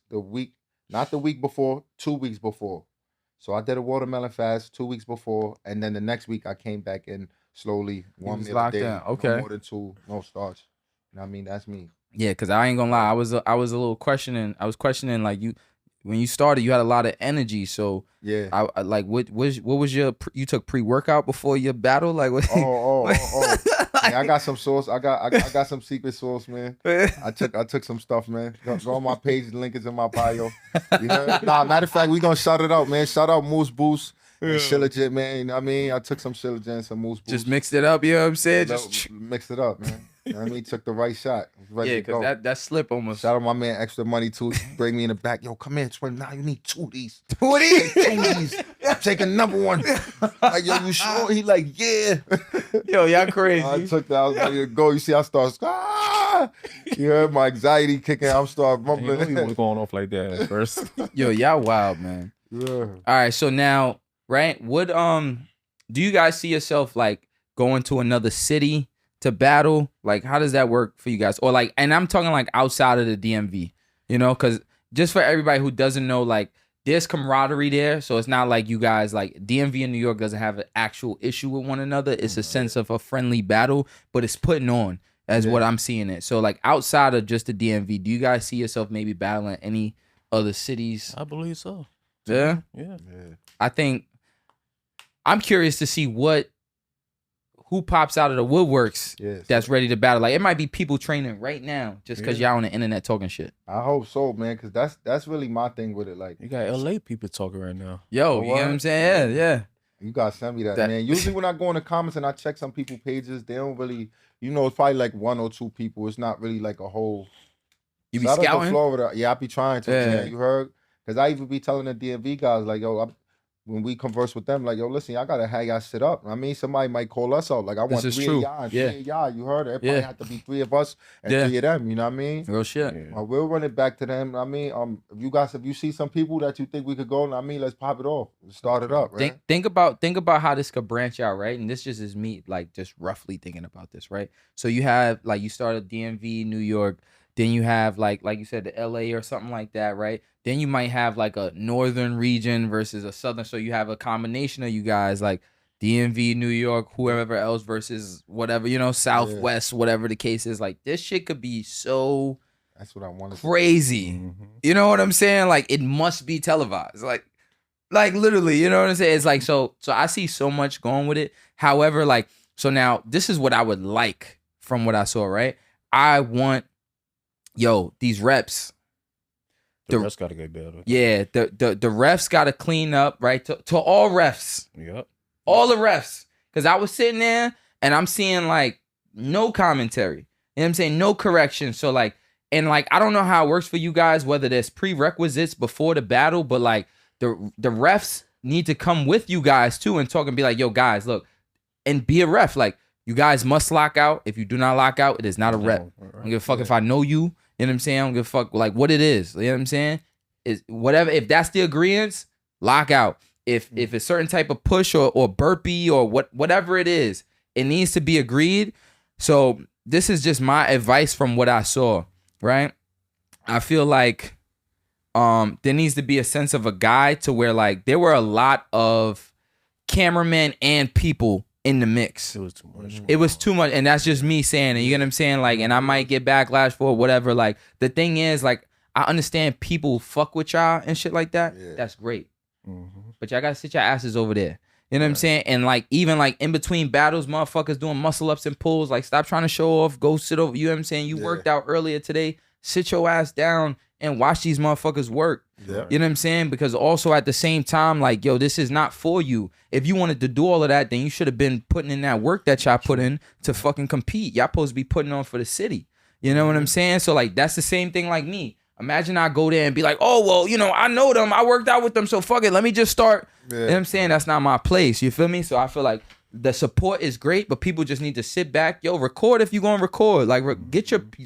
not the week before, 2 weeks before. So I did a watermelon fast 2 weeks before, and then the next week I came back in slowly, one was meal a locked day, in. Okay. no more than 2, no starch. You know what I mean? That's me. Yeah, because I ain't gonna lie, I was a little questioning. I was questioning, like, you when you started, you had a lot of energy. So Yeah. I like what was your you took pre-workout before your battle? Like what? Oh. Yeah, I got some sauce. I got some secret sauce, man. I took some stuff, man. Go on my page. The link is in my bio. You know? Nah, matter of fact, we gonna shout it out, man. Shout out Moose Boost and Shilajit, man. You know what I mean? I took some Shilajit and some Moose Boost. Just mixed it up, you know what I'm saying? Just mixed it up, man. You know what I mean? Took the right shot. Was ready yeah, to go. because that slip almost. Shout out my man Extra Money too. Bring me in the back. Yo, come here, twin. Now you need 2 of these. 2 of these? Take 2 of these. I'm taking number 1. Like, yo, you sure? He like, yeah. Yo, y'all crazy. I took that. I was ready to go. You see, I start. You heard my anxiety kicking. I'm start I didn't know mumbling. he was going off like that at first. Yo, y'all wild, man. Yeah. All right, so now, right? What do you guys see yourself like going to another city to battle? Like, how does that work for you guys? Or like, and I'm talking like outside of the DMV, you know, because just for everybody who doesn't know, like, there's camaraderie there. So it's not like you guys, like, DMV in New York doesn't have an actual issue with one another. It's a sense of a friendly battle, but it's putting on as what I'm seeing it. So like outside of just the DMV, do you guys see yourself maybe battling any other cities? I believe so. Yeah. Yeah. I think I'm curious to see who pops out of the woodworks Yes. that's ready to battle. Like, it might be people training right now just because y'all on the internet talking shit. I hope so, man, because that's really my thing with it. Like, You got LA people talking right now. Yo, you know what I'm saying? Yeah. you gotta send me that, That- man. Usually when I go in the comments and I check some people pages, they don't really, it's probably like 1 or 2 people. It's not really like a whole. You be Shout out to scouting? Florida. Yeah, I be trying to. Yeah. Man. You heard? Because I even be telling the DMV guys, like, yo, when we converse with them, like, yo, listen, I gotta have y'all sit up. I mean, somebody might call us out. Like, I want This is 3 true. of y'all and Yeah. 3 of y'all. You heard it? It probably Yeah. have to be 3 of us and Yeah. 3 of them. You know what I mean? Real shit. Yeah. We'll run it back to them. I mean, if you see some people that you think we could go, I mean, let's pop it off. Let's start it up, right? Think about how this could branch out, right? And this just is me, like, just roughly thinking about this, right? So you have, like, you started DMV, New York, then you have like you said, the LA or something like that, right? Then you might have like a northern region versus a southern. So you have a combination of you guys, like DMV, New York, whoever else versus whatever, Southwest, whatever the case is. Like, this shit could be so That's what I want to crazy. Mm-hmm. You know what I'm saying? Like, it must be televised. Like literally, you know what I'm saying? It's like, so I see so much going with it. However, like, so now this is what I would like from what I saw, right? I want yo, these reps. The refs got to get better. Yeah, the refs got to clean up, right? To all refs. Yep. All the refs. Because I was sitting there and I'm seeing like no commentary. You know what I'm saying? No correction. So like, and like, I don't know how it works for you guys, whether there's prerequisites before the battle, but like the refs need to come with you guys too and talk and be like, yo, guys, look, and be a ref. Like, you guys must lock out. If you do not lock out, it is not a rep. I don't give a fuck if I know you. You know what I'm saying? I don't give a fuck like what it is. You know what I'm saying? Is whatever. If that's the agreement, lock out. If it's certain type of push or burpee or whatever it is, it needs to be agreed. So this is just my advice from what I saw, right? I feel like there needs to be a sense of a guide to where like there were a lot of cameramen and people in the mix. It was too much. It was too much, and that's just me saying it. You get what I'm saying? Like, and I might get backlash for it, whatever. Like, the thing is, like, I understand people fuck with y'all and shit like that. Yeah. That's great. Mm-hmm. But y'all gotta sit your asses over there. You know what I'm saying? And like, even like in between battles, motherfuckers doing muscle ups and pulls. Like, stop trying to show off. Go sit over. You know what I'm saying? You worked out earlier today. Sit your ass down and watch these motherfuckers work. Yeah. You know what I'm saying? Because also at the same time, like, yo, this is not for you. If you wanted to do all of that, then you should have been putting in that work that y'all put in to fucking compete. Y'all supposed to be putting on for the city. You know what I'm saying? So like, that's the same thing like me. Imagine I go there and be like, oh, well, you know, I know them. I worked out with them. So fuck it. Let me just start. Yeah. You know what I'm saying? That's not my place. You feel me? So I feel like the support is great, but people just need to sit back. Yo, record if you're going to record. Like,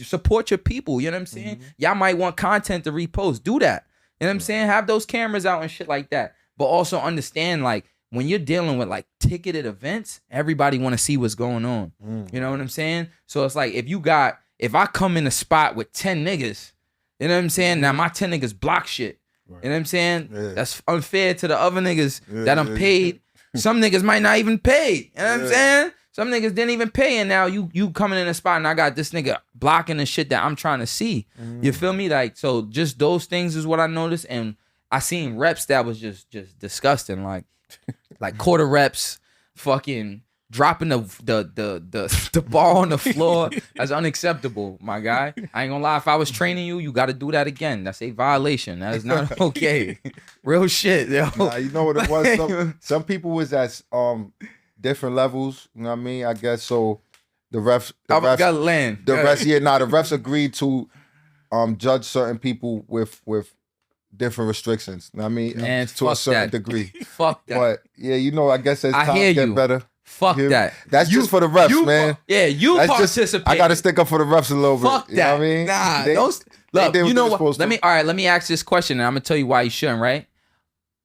support your people. You know what I'm saying? Mm-hmm. Y'all might want content to repost. Do that. You know what I'm saying? Have those cameras out and shit like that. But also understand, like, when you're dealing with, like, ticketed events, everybody want to see what's going on. You know what I'm saying? So it's like, if I come in a spot with 10 niggas, you know what I'm saying? Now, my 10 niggas block shit. Right. You know what I'm saying? Yeah. That's unfair to the other niggas that I'm paid. Some niggas might not even pay. You know what I'm saying? Some niggas didn't even pay, and now you coming in a spot and I got this nigga blocking the shit that I'm trying to see. You feel me? Like, so just those things is what I noticed, and I seen reps that was just disgusting. Like quarter reps, fucking dropping the ball on the floor. That's unacceptable, my guy. I ain't gonna lie. If I was training you, you got to do that again. That's a violation. That is not okay. Real shit, yo. Nah, you know what it was? Some people was at different levels. You know what I mean? I guess so. The refs agreed to judge certain people with different restrictions. You know what I mean? And to a certain degree. Fuck that. But yeah, you know, I guess as time get better. Fuck that. That's just for the refs, man. Yeah, that's participate. I got to stick up for the refs a little bit. Fuck that. You know what I mean? Nah, look, you know what? Let me ask this question, and I'm gonna tell you why you shouldn't. Right?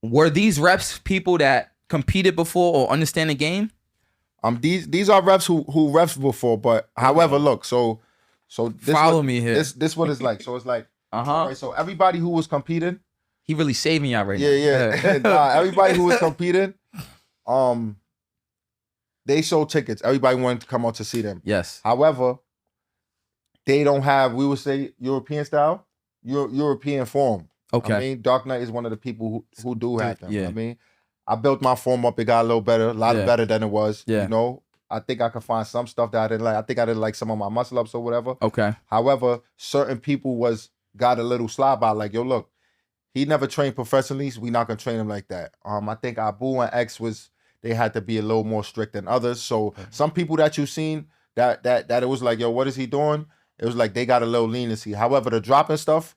Were these refs people that competed before or understand the game? These are refs who refs before, but however, look, so this follow me here. This what it's like. So it's like, right, so everybody who was competing, he really saving y'all right now. Yeah. Nah, everybody who was competing, they sold tickets. Everybody wanted to come out to see them. Yes. However, they don't have, we would say, European style, European form. Okay. I mean, Dark Knight is one of the people who do have them. Yeah. You know what I mean, I built my form up. It got a little better, better than it was. Yeah. You know, I think I could find some stuff that I didn't like. I think I didn't like some of my muscle ups or whatever. Okay. However, certain people got a little slob out. Like, yo, look, he never trained professionally, so we not gonna train him like that. I think Abu and X they had to be a little more strict than others. So some people that you've seen that it was like, yo, what is he doing? It was like they got a little leniency. However, the dropping stuff,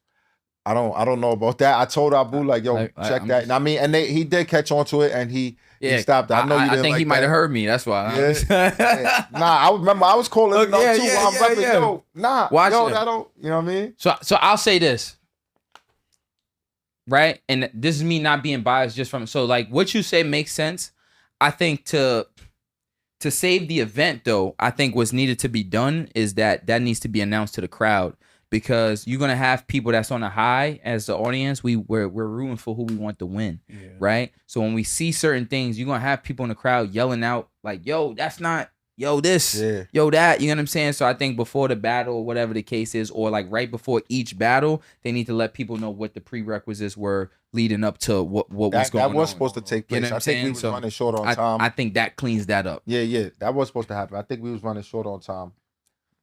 I don't know about that. I told Abu like, yo, check that. And I mean, and he did catch on to it, and he stopped. I know you didn't. I think he might have heard me. That's why. Yeah. Nah, I remember I was calling him out too. I'm repping, yo, watch yo, it. I don't. You know what I mean? So I'll say this, right? And this is me not being biased, just from like what you say makes sense. I think to save the event, though, I think what's needed to be done is that needs to be announced to the crowd, because you're gonna have people that's on a high as the audience. We're rooting for who we want to win, right? So when we see certain things, you're gonna have people in the crowd yelling out like, "Yo, that's not yo this, yo that." You know what I'm saying? So I think before the battle, or whatever the case is, or like right before each battle, they need to let people know what the prerequisites were leading up to what was going on. That was supposed to take place. You know I think we was running short on time. I think that cleans that up. Yeah, that was supposed to happen. I think we was running short on time.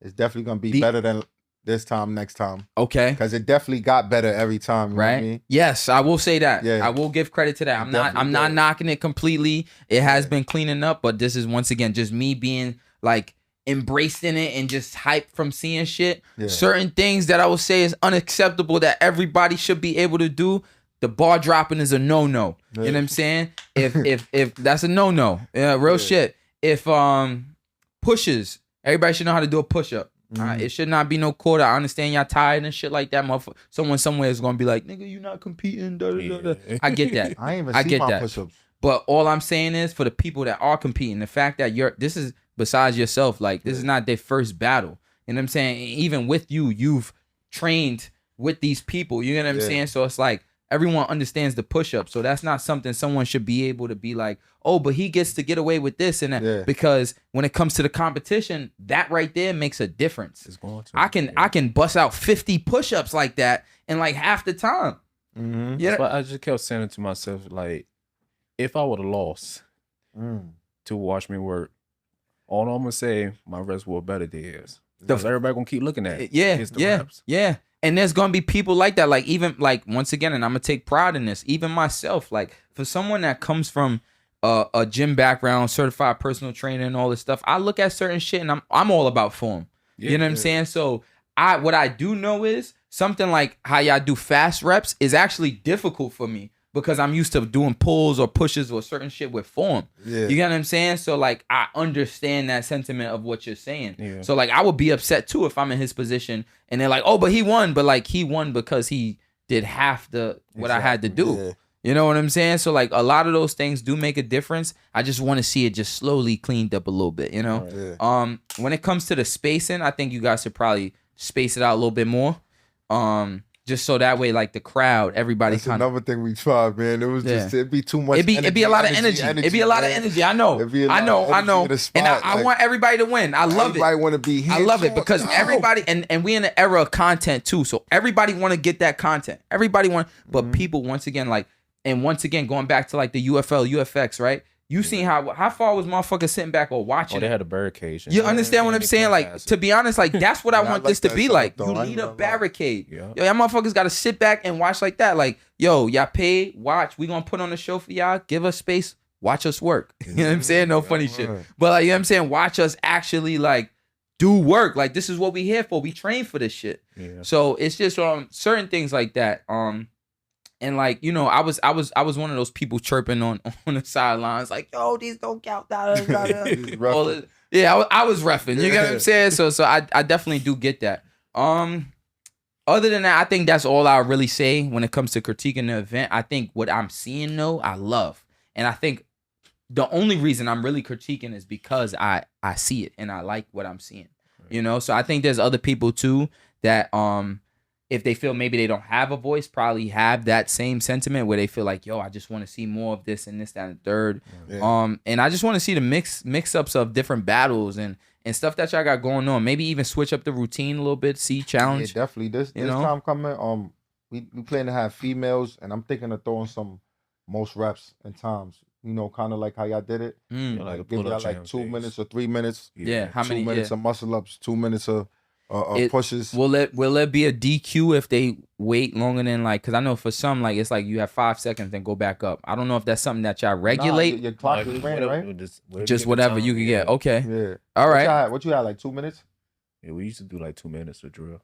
It's definitely gonna be better than this time, next time. Okay. Because it definitely got better every time. You know what I mean? Yes, I will say that. Yeah. I will give credit to that. I'm not knocking it completely. It has been cleaning up, but this is once again just me being like embracing it and just hyped from seeing shit. Yeah. Certain things that I will say is unacceptable that everybody should be able to do. The bar dropping is a no-no. Yeah. You know what I'm saying? If that's a no-no. Real shit. If pushes, everybody should know how to do a push-up. It should not be no quarter. I understand y'all tired and shit like that. Motherfucker. Someone somewhere is gonna be like, nigga, you not competing. Da, da, da, da. I get that. I ain't even see my push-ups. But all I'm saying is for the people that are competing, the fact that this is besides yourself, like this is not their first battle. You know what I'm saying? Even with you, you've trained with these people. You know what I'm saying? So it's like everyone understands the push-up. So that's not something someone should be able to be like, oh, but he gets to get away with this and that. Yeah. Because when it comes to the competition, that right there makes a difference. It's going to, I can bust out 50 push-ups like that in like half the time. Mm-hmm. Yeah. That's why I just kept saying to myself, like, if I would have lost to watch me work, all I'm gonna say, my reps were better than his. Because everybody gonna keep looking at it. Yeah. And there's gonna be people like that. Like even like once again, and I'm gonna take pride in this. Even myself, like for someone that comes from a gym background, certified personal trainer, and all this stuff, I look at certain shit and I'm all about form. Yeah, you know what I'm saying? So what I do know is something like how y'all do fast reps is actually difficult for me. Because I'm used to doing pulls or pushes or certain shit with form. Yeah. You get what I'm saying? So like I understand that sentiment of what you're saying. Yeah. So like I would be upset too if I'm in his position and they're like, oh, but he won. But like he won because he did half what I had to do. Yeah. You know what I'm saying? So like a lot of those things do make a difference. I just want to see it just slowly cleaned up a little bit, you know? Yeah. When it comes to the spacing, I think you guys should probably space it out a little bit more. Just so that way, like the crowd, everybody. That's another thing we tried, man. It was just it'd be too much. It'd be a lot of energy. It'd be a lot of energy. I know. I know. And I want everybody to win. I love it. Everybody want to be here. I love it because everybody and we in the era of content too. So everybody want to get that content. Everybody want, but people once again going back to like the UFL, UFX, right? You seen how far was motherfuckers sitting back or watching? Oh, they had a barricade. You understand what I'm saying? Like, to be honest, like that's what I want this to be like. You need a barricade. Yeah. Yo, y'all motherfuckers got to sit back and watch like that. Like, yo, y'all paid, watch. We gonna put on a show for y'all. Give us space. Watch us work. You know what I'm saying? No funny shit. But like, you know what I'm saying? Watch us actually like do work. Like, this is what we here for. We train for this shit. Yeah. So it's just certain things like that. And like, you know, I was one of those people chirping on the sidelines, like, yo, these don't count. Yeah, I was reffing. You get what I'm saying? So I definitely do get that. Other than that, I think that's all I really say when it comes to critiquing the event. I think what I'm seeing though, I love. And I think the only reason I'm really critiquing is because I see it and I like what I'm seeing. You know, so I think there's other people too that if they feel maybe they don't have a voice, probably have that same sentiment where they feel like, yo, I just want to see more of this and this, that, and the third. Yeah. And I just want to see the mix-ups of different battles and stuff that y'all got going on. Maybe even switch up the routine a little bit, see challenge. Yeah, definitely. This time coming, we plan to have females, and I'm thinking of throwing some most reps and times. You know, kind of like how y'all did it. Like give y'all like 2 minutes or 3 minutes. Yeah, how many? 2 minutes of muscle ups, 2 minutes of pushes. Will it be a DQ if they wait longer than like? Because I know for some like it's like you have 5 seconds then go back up. I don't know if that's something that y'all regulate. Your clock is ran, right? Just whatever you can get. Okay. Yeah. All right. What you had like 2 minutes? Yeah, we used to do like 2 minutes to drill.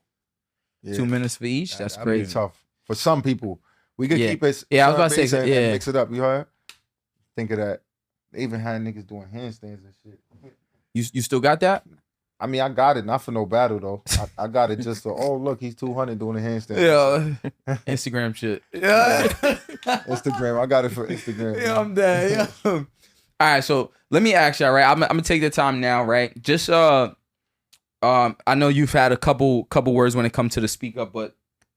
Yeah. 2 minutes for each. That's that'd crazy. Be tough for some people. We could keep it. Yeah, I was about to say and mix it up. You heard? Think of that. They even had niggas doing handstands and shit. You still got that? I mean, I got it, not for no battle though. I got it just so. Oh, look, he's 200 doing a handstand. Yeah, Instagram shit. Yeah, Instagram. I got it for Instagram. Yeah, I'm dead. Yeah. All right, so let me ask y'all. Right, I'm gonna take the time now. Right, just I know you've had a couple words when it comes to the speak up, but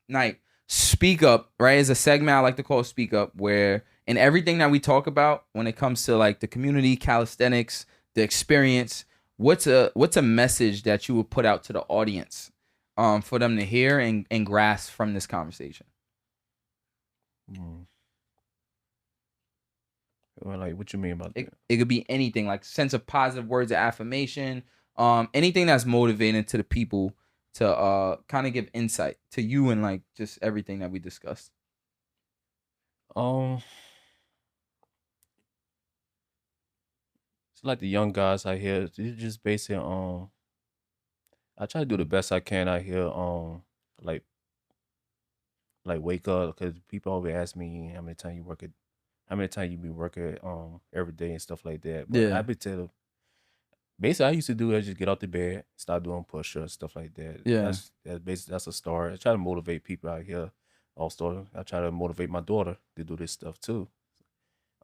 like speak up, right, is a segment I like to call speak up, where in everything that we talk about when it comes to like the community, calisthenics, the experience. What's a message that you would put out to the audience for them to hear and grasp from this conversation? Well, like, what you mean about that? It could be anything, like sense of positive words of affirmation, anything that's motivating to the people to kind of give insight to you and like just everything that we discussed. It's like the young guys out here. It's just basically I try to do the best I can out here. Like wake up, because people always ask me how many times you be working every day and stuff like that. But Yeah. I be tell basically I used to do is just get out the bed, start doing push-ups, stuff like that. Yeah. That's a start. I try to motivate people out here. Also, I try to motivate my daughter to do this stuff too.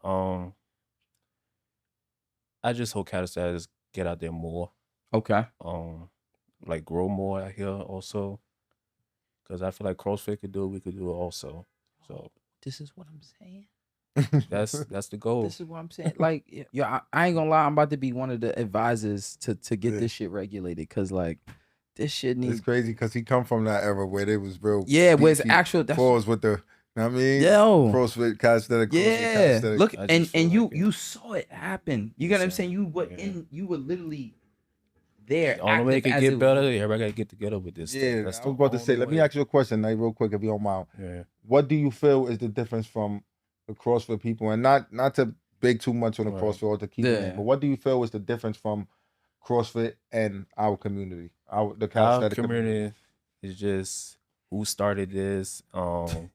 I just hope Calisthenics get out there more. Okay. Like grow more out here also, because I feel like CrossFit could do it. We could do it also. So This is what I'm saying. that's the goal. This is what I'm saying. Like, yo, I ain't gonna lie. I'm about to be one of the advisors to get this shit regulated, because like this shit needs. It's crazy because he come from that era where they was real. Yeah, where it's beefy actual. That's, pause with the. You know what I mean? yo. CrossFit, calisthenics. Yeah, calisthenics. look, I and just feel you like it. you saw it happen. You get what I'm saying? You were you were literally there. The only way it active can as get it better, was. everybody gotta get together with this. Yeah, stuff. That's I the was about to say. only Let me way. ask you a question, like real quick, if you don't mind. Yeah. What do you feel is the difference from the CrossFit people, and not to big too much on the Right. CrossFit or to keep it in, Yeah. but what do you feel is the difference from CrossFit and our community, the Our calisthenics community is just who started this.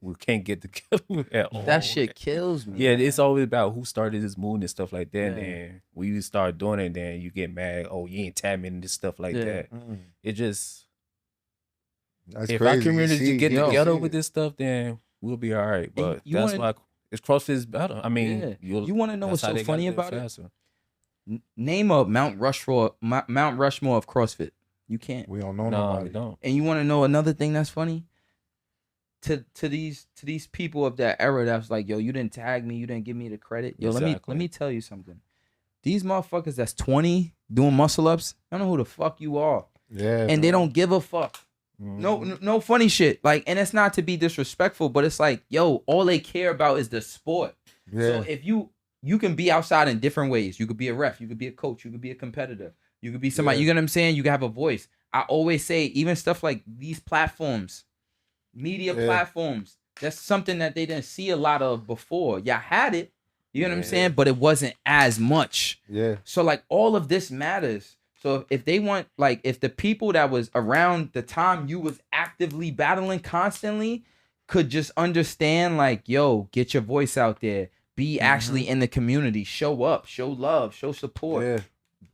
We can't get together at all. That shit kills me. Yeah, it's always about who started this movement and stuff like that. Yeah. And then when you start doing it, then you get mad. Oh, you ain't tapping into this stuff like Yeah. that. It just That's if crazy. our You community see- get you together see with it. this stuff, then we'll be all right. But you that's wanna- why it's CrossFit is better. I mean, Yeah. you'll- You want to know that's what's how so they got funny there about it? faster. Name a Mount Rushmore of CrossFit. You can't. We don't know No, nobody. we don't. And you want to know another thing that's funny? To these people of that era that's like, yo, you didn't tag me, you didn't give me the credit. Yo, let Exactly. me tell you something. These motherfuckers that's 20 doing muscle ups, I don't know who the fuck you are. Yeah, And they don't give a fuck. Mhm. No funny shit. Like, and it's not to be disrespectful, but it's like, yo, all they care about is the sport. Yeah, So if you can be outside in different ways. You could be a ref, you could be a coach, you could be a competitor, you could be somebody, Yeah. you get what I'm saying? You can have a voice. I always say, even stuff like these platforms, media Yeah. platforms, that's something that they didn't see a lot of before. Y'all had it, you know what I'm Yeah. saying? But it wasn't as much. yeah, So like all of this matters. So if they want, like, if the people that was around the time you was actively battling constantly could just understand, like, yo, get your voice out there, be actually in the community, show up, show love, show support. yeah.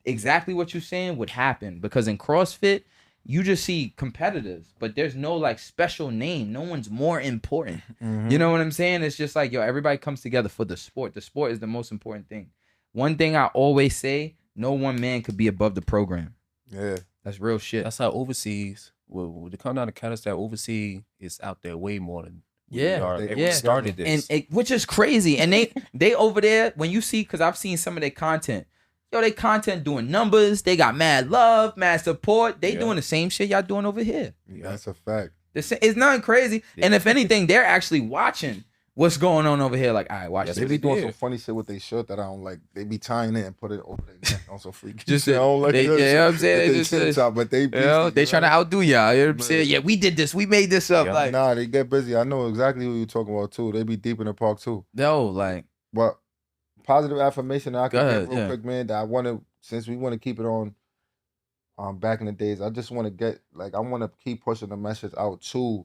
Exactly what you're saying would happen, because in CrossFit, you just see competitors, but there's no like special name. No one's more important. You know what I'm saying? It's just like, yo, everybody comes together for the sport. The sport is the most important thing. One thing I always say, no one man could be above the program. Yeah, That's real shit. That's how overseas. When they come down to Calisthenics, overseas is out there way more than we Yeah, are. they- And yeah. we started And this. which is crazy. And they over there, when you see, because I've seen some of their content. Yo, they content doing numbers. They got mad love, mad support. They Yeah. doing the same shit y'all doing over here. that's a fact. It's nothing crazy. Yeah. And if anything, they're actually watching what's going on over here. Like, all right, watch Yes, They this. be doing Yeah. some funny shit with their shirt that I don't like. They be tying it and put it over their neck on some freaky Just shit. I don't like they, that yeah, you know what I'm saying? shit. They They just, tits out, but they you know, they trying to outdo y'all. You know what I'm Man. saying? Yeah, we did this. We made this up. Yeah. Like, Nah, they get busy. I know exactly who you're talking about too. They be deep in the park too. no, like, But positive affirmation that I Go can ahead, get real yeah. quick, man. That I want to, since we want to keep it on, back in the days. I just want to get I want to keep pushing the message out to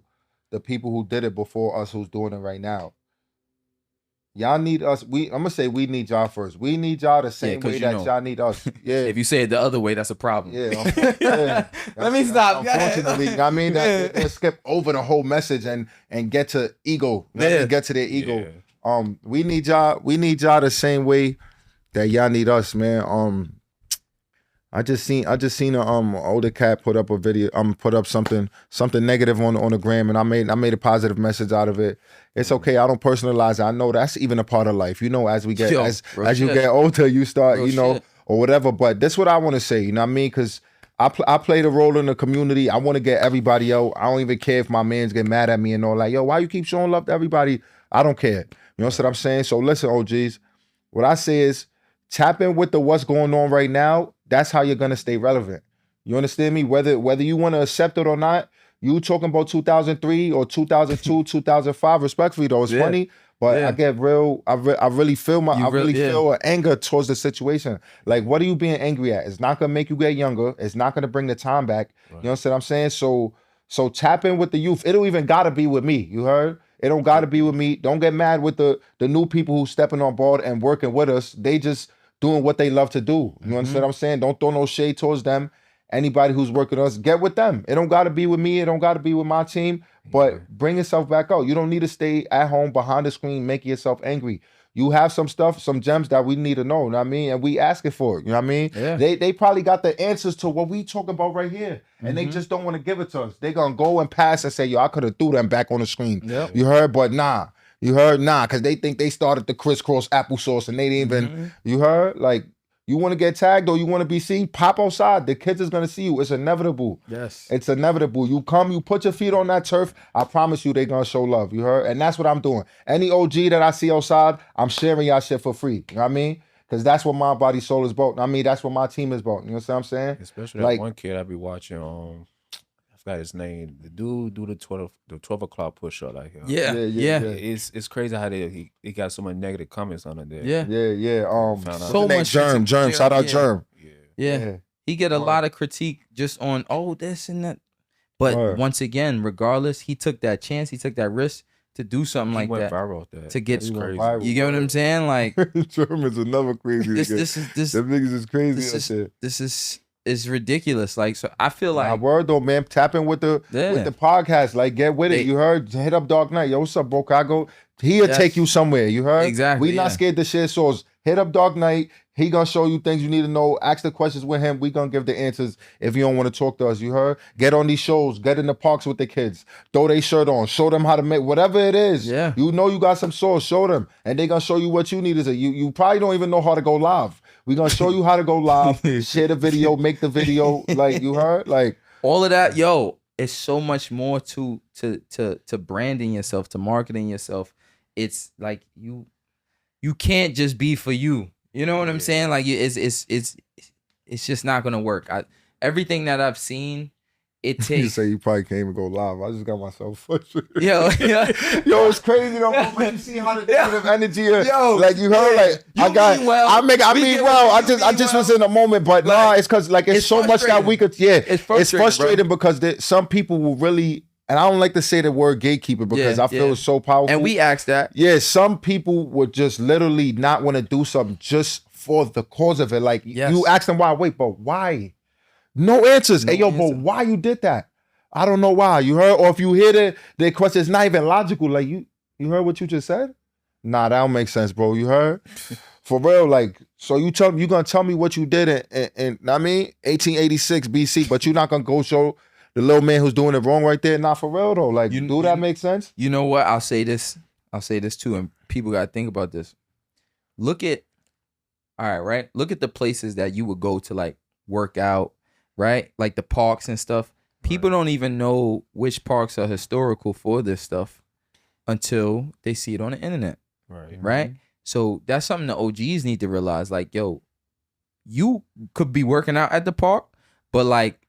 the people who did it before us, who's doing it right now. Y'all need us. I'm gonna say we need y'all first. We need y'all the same 'cause way you that know. y'all need us. Yeah. if you say it the other way, that's a problem. Yeah, yeah. Let me stop. Go ahead. Unfortunately, I mean that they skip over the whole message and get to ego. Yeah. Get to their ego. Yeah. We need y'all the same way that y'all need us, man. I just seen a older cat put up a video, put up something negative on the gram, and I made a positive message out of it. It's okay. I don't personalize it. I know that's even a part of life. You know, as we get Yo, as real you shit. get older, you start, Real you know, shit. or whatever. But that's what I want to say. You know what I mean? Because I play the role in the community. I want to get everybody out. I don't even care if my mans get mad at me and all, like, yo, why you keep showing love to everybody? I don't care. You know what I'm saying? So listen, OGs, what I say is tap in with the what's going on right now. That's how you're gonna stay relevant. You understand me? Whether you want to accept it or not, you talking about 2003 or 2002, 2005. Respectfully though, it's funny, but I get real. I really feel feel an anger towards the situation. Like, what are you being angry at? It's not gonna make you get younger. It's not gonna bring the time back. Right. You know what I'm saying? So tap in with the youth. It don't even gotta be with me. You heard? It don't gotta be with me. Don't get mad with the new people who stepping on board and working with us. They just doing what they love to do. You understand what I'm saying? Don't throw no shade towards them. Anybody who's working with us, get with them. It don't got to be with me. It don't got to be with my team. But bring yourself back out. You don't need to stay at home behind the screen making yourself angry. You have some stuff, some gems that we need to know. You know what I mean? And we asking for it. You know what I mean? Yeah. They probably got the answers to what we talking about right here. And they just don't want to give it to us. They going to go and pass and say, yo, I could have threw them back on the screen. Yep. You heard? But nah. You heard? Nah. Because they think they started the crisscross applesauce and they didn't even, you heard? Like, you want to get tagged or you want to be seen? Pop outside. The kids is going to see you. It's inevitable. Yes. It's inevitable. You come, you put your feet on that turf. I promise you they going to show love. You heard? And that's what I'm doing. Any OG that I see outside, I'm sharing y'all shit for free. You know what I mean? Because that's what my body, soul is about. I mean, that's what my team is about. You know what I'm saying? Especially that one kid I be watching, I forgot his name. The dude do the 12 o'clock push up like yeah. It's crazy how he got so many negative comments on it there. Yeah. So much Germ. Shout out Germ. Yeah. He get a lot of critique just on this and that. But once again, regardless, he took that chance. He took that risk to do something like that. Viral with that. To get crazy. Viral. You get what I'm saying? Like Germ is another crazy. This them niggas is crazy. This is ridiculous. Like, so I feel like word though, man. Tap in with the podcast. Like, get with it. You heard? Hit up Dark Knight. Yo, what's up, bro? He'll take you somewhere. You heard? Exactly. We not scared to share source. Hit up Dark Knight. He gonna show you things you need to know. Ask the questions with him. We gonna give the answers if you don't want to talk to us. You heard? Get on these shows. Get in the parks with the kids. Throw their shirt on. Show them how to make whatever it is. Yeah. You know you got some sauce. Show them, and they gonna show you what you need. You probably don't even know how to go live. We gonna show you how to go live. Share the video. Make the video. Like, you heard? Like, all of that. Yo, it's so much more to branding yourself, to marketing yourself. It's like you can't just be for you. You know what I'm saying? Like, it's just not gonna work. Everything that I've seen, it takes. You say you probably can't even go live. I just got myself frustrated. Yo, it's crazy though. When you see how the negative energy, like, you heard, like, I just was in a moment, but like, it's because like it's so much that we could. It's frustrating because some people will really. And I don't like to say the word gatekeeper because I feel it's so powerful. And we asked that. Yeah, some people would just literally not want to do something just for the cause of it. Like, you ask them why. Wait, but why? No answers. But why you did that? I don't know why. You heard? Or if you hear the question, it's not even logical. Like, you heard what you just said? Nah, that don't make sense, bro. You heard? For real, like, so you gonna tell me what you did in 1886 BC, but you're not gonna go show the little man who's doing it wrong right there? Not for real though. Like, do that make sense? You know what? I'll say this too, and people gotta think about this. Look at the places that you would go to, like, work out, right? Like the parks and stuff. People don't even know which parks are historical for this stuff until they see it on the internet. Right? So that's something the OGs need to realize. Like, yo, you could be working out at the park, but like,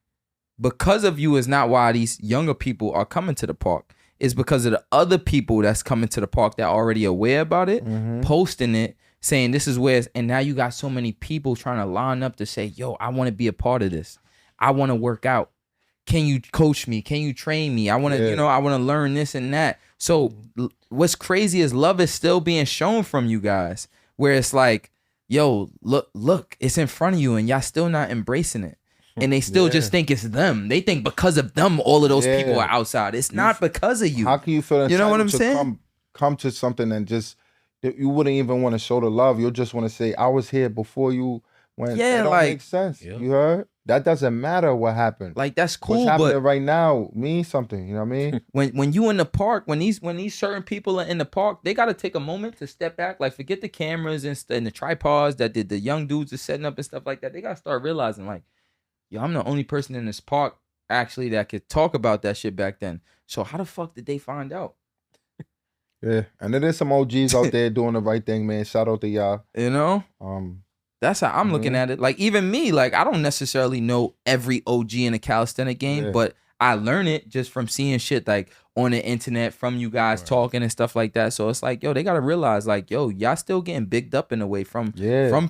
because of you is not why these younger people are coming to the park. It's because of the other people that's coming to the park that are already aware about it, posting it, saying this is where it's, and now you got so many people trying to line up to say, yo, I want to be a part of this. I want to work out. Can you coach me? Can you train me? I want to, I want to learn this and that. So what's crazy is love is still being shown from you guys, where it's like, yo, look, it's in front of you and y'all still not embracing it. And they still just think it's them. They think because of them, all of those people are outside. It's not because of you. How can you feel entitled, you know what I'm saying? Come to something and just, you wouldn't even want to show the love. You'll just want to say, I was here before you. When that don't make sense. You heard? That doesn't matter what happened. Like, that's cool. What's happening right now means something. You know what I mean? When you in the park, when these certain people are in the park, they got to take a moment to step back. Like, forget the cameras and the tripods that the young dudes are setting up and stuff like that. They got to start realizing, like, yo, I'm the only person in this park actually that could talk about that shit back then. So how the fuck did they find out? Yeah, and there is some OGs out there doing the right thing, man. Shout out to y'all. You know? That's how I'm looking at it. Like even me, like I don't necessarily know every OG in a calisthenic game, but I learn it just from seeing shit like on the internet from you guys talking and stuff like that. So it's like, yo, they gotta realize like, yo, y'all still getting bigged up in a way from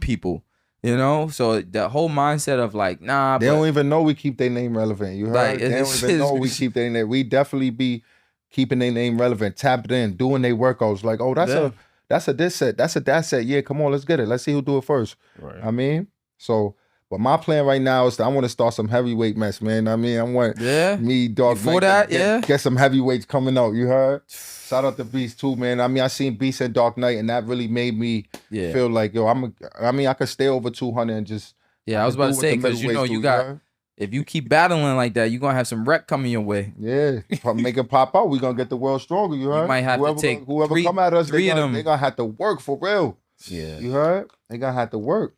people. You know, so the whole mindset of like, nah, they don't even know we keep their name relevant. You heard? Like, they don't even know we keep their name. We definitely be keeping their name relevant, tapped in, doing their workouts. Like, oh, that's a this set, that's a that set. Yeah, come on, let's get it. Let's see who do it first. Right. I mean, so. But my plan right now is that I want to start some heavyweight mess, man. I mean, I want me, Dog, before that, get some heavyweights coming out. You heard? Shout out to Beast too, man. I mean, I seen Beast and Dark Knight, and that really made me feel like, yo, I could stay over 200 and just. Yeah, I was about to say, because you know you got. If you keep battling like that, you're gonna have some wreck coming your way. Yeah, make it pop out. We're gonna get the world stronger. You heard? You might have to take whoever come at us. They gonna have to work for real. Yeah, you heard? They gonna have to work.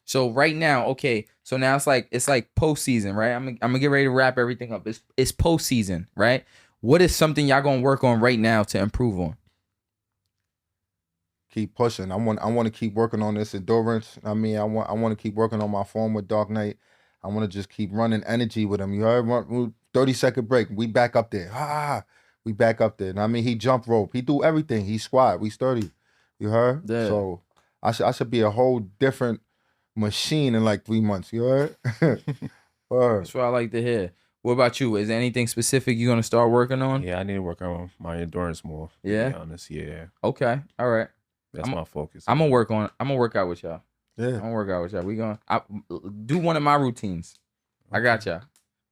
So right now, okay. So now it's like postseason, right? I'm gonna get ready to wrap everything up. It's postseason, right? What is something y'all gonna work on right now to improve on? Keep pushing. I want to keep working on this endurance. I mean, I want to keep working on my form with Dark Knight. I want to just keep running energy with him. You heard? 30-second break. We back up there. We back up there. And I mean, he jump rope. He do everything. He squat. We sturdy. You heard? Yeah. So I should be a whole different machine in like 3 months. You heard? That's what I like to hear. What about you? Is there anything specific you're gonna start working on? Yeah, I need to work on my endurance more. Yeah. To be honest, yeah. Okay. All right. That's my focus. I'm gonna work out with y'all. Yeah. I'm gonna work out with y'all. We gonna do one of my routines. I got y'all.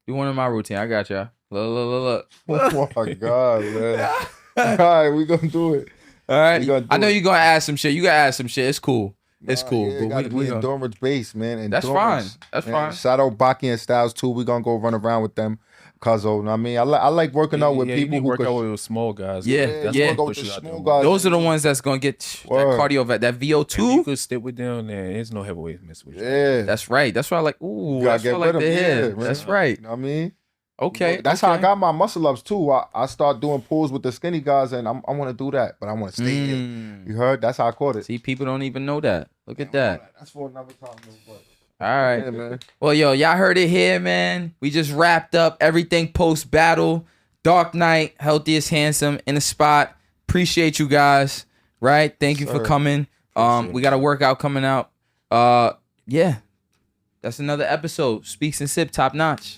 Do one of my routine. I got y'all. Look. Oh my God, man. All right, we gonna do it. All right. I know you're gonna add some shit. You gotta add some shit. It's cool. It's cool. Yeah, but we endurance based, man. Endurance. That's fine. Shout out Baki and Styles too. We gonna go run around with them. Cause I mean, I like working out with people who work out with small guys. Yeah. Go with the small guys. Those are the ones that's gonna get that cardio, that VO2. If you could stick with them, there's no heavyweight miss with you. Yeah, that's right. That's why I like. Ooh, that's what I like to hear. That's right. You know what I mean? Okay. That's how I got my muscle ups too. I start doing pulls with the skinny guys, and I want to do that, but I want to stay here. You heard? That's how I caught it. See, people don't even know that. Look at that. That's for another time. All right. Yeah, man. Well, yo, y'all heard it here, man. We just wrapped up everything post battle. Dark Knight, healthiest, handsome in the spot. Appreciate you guys. Right? Thank you for coming. We got a workout coming out. Yeah. That's another episode. SpeaksNSip, top notch.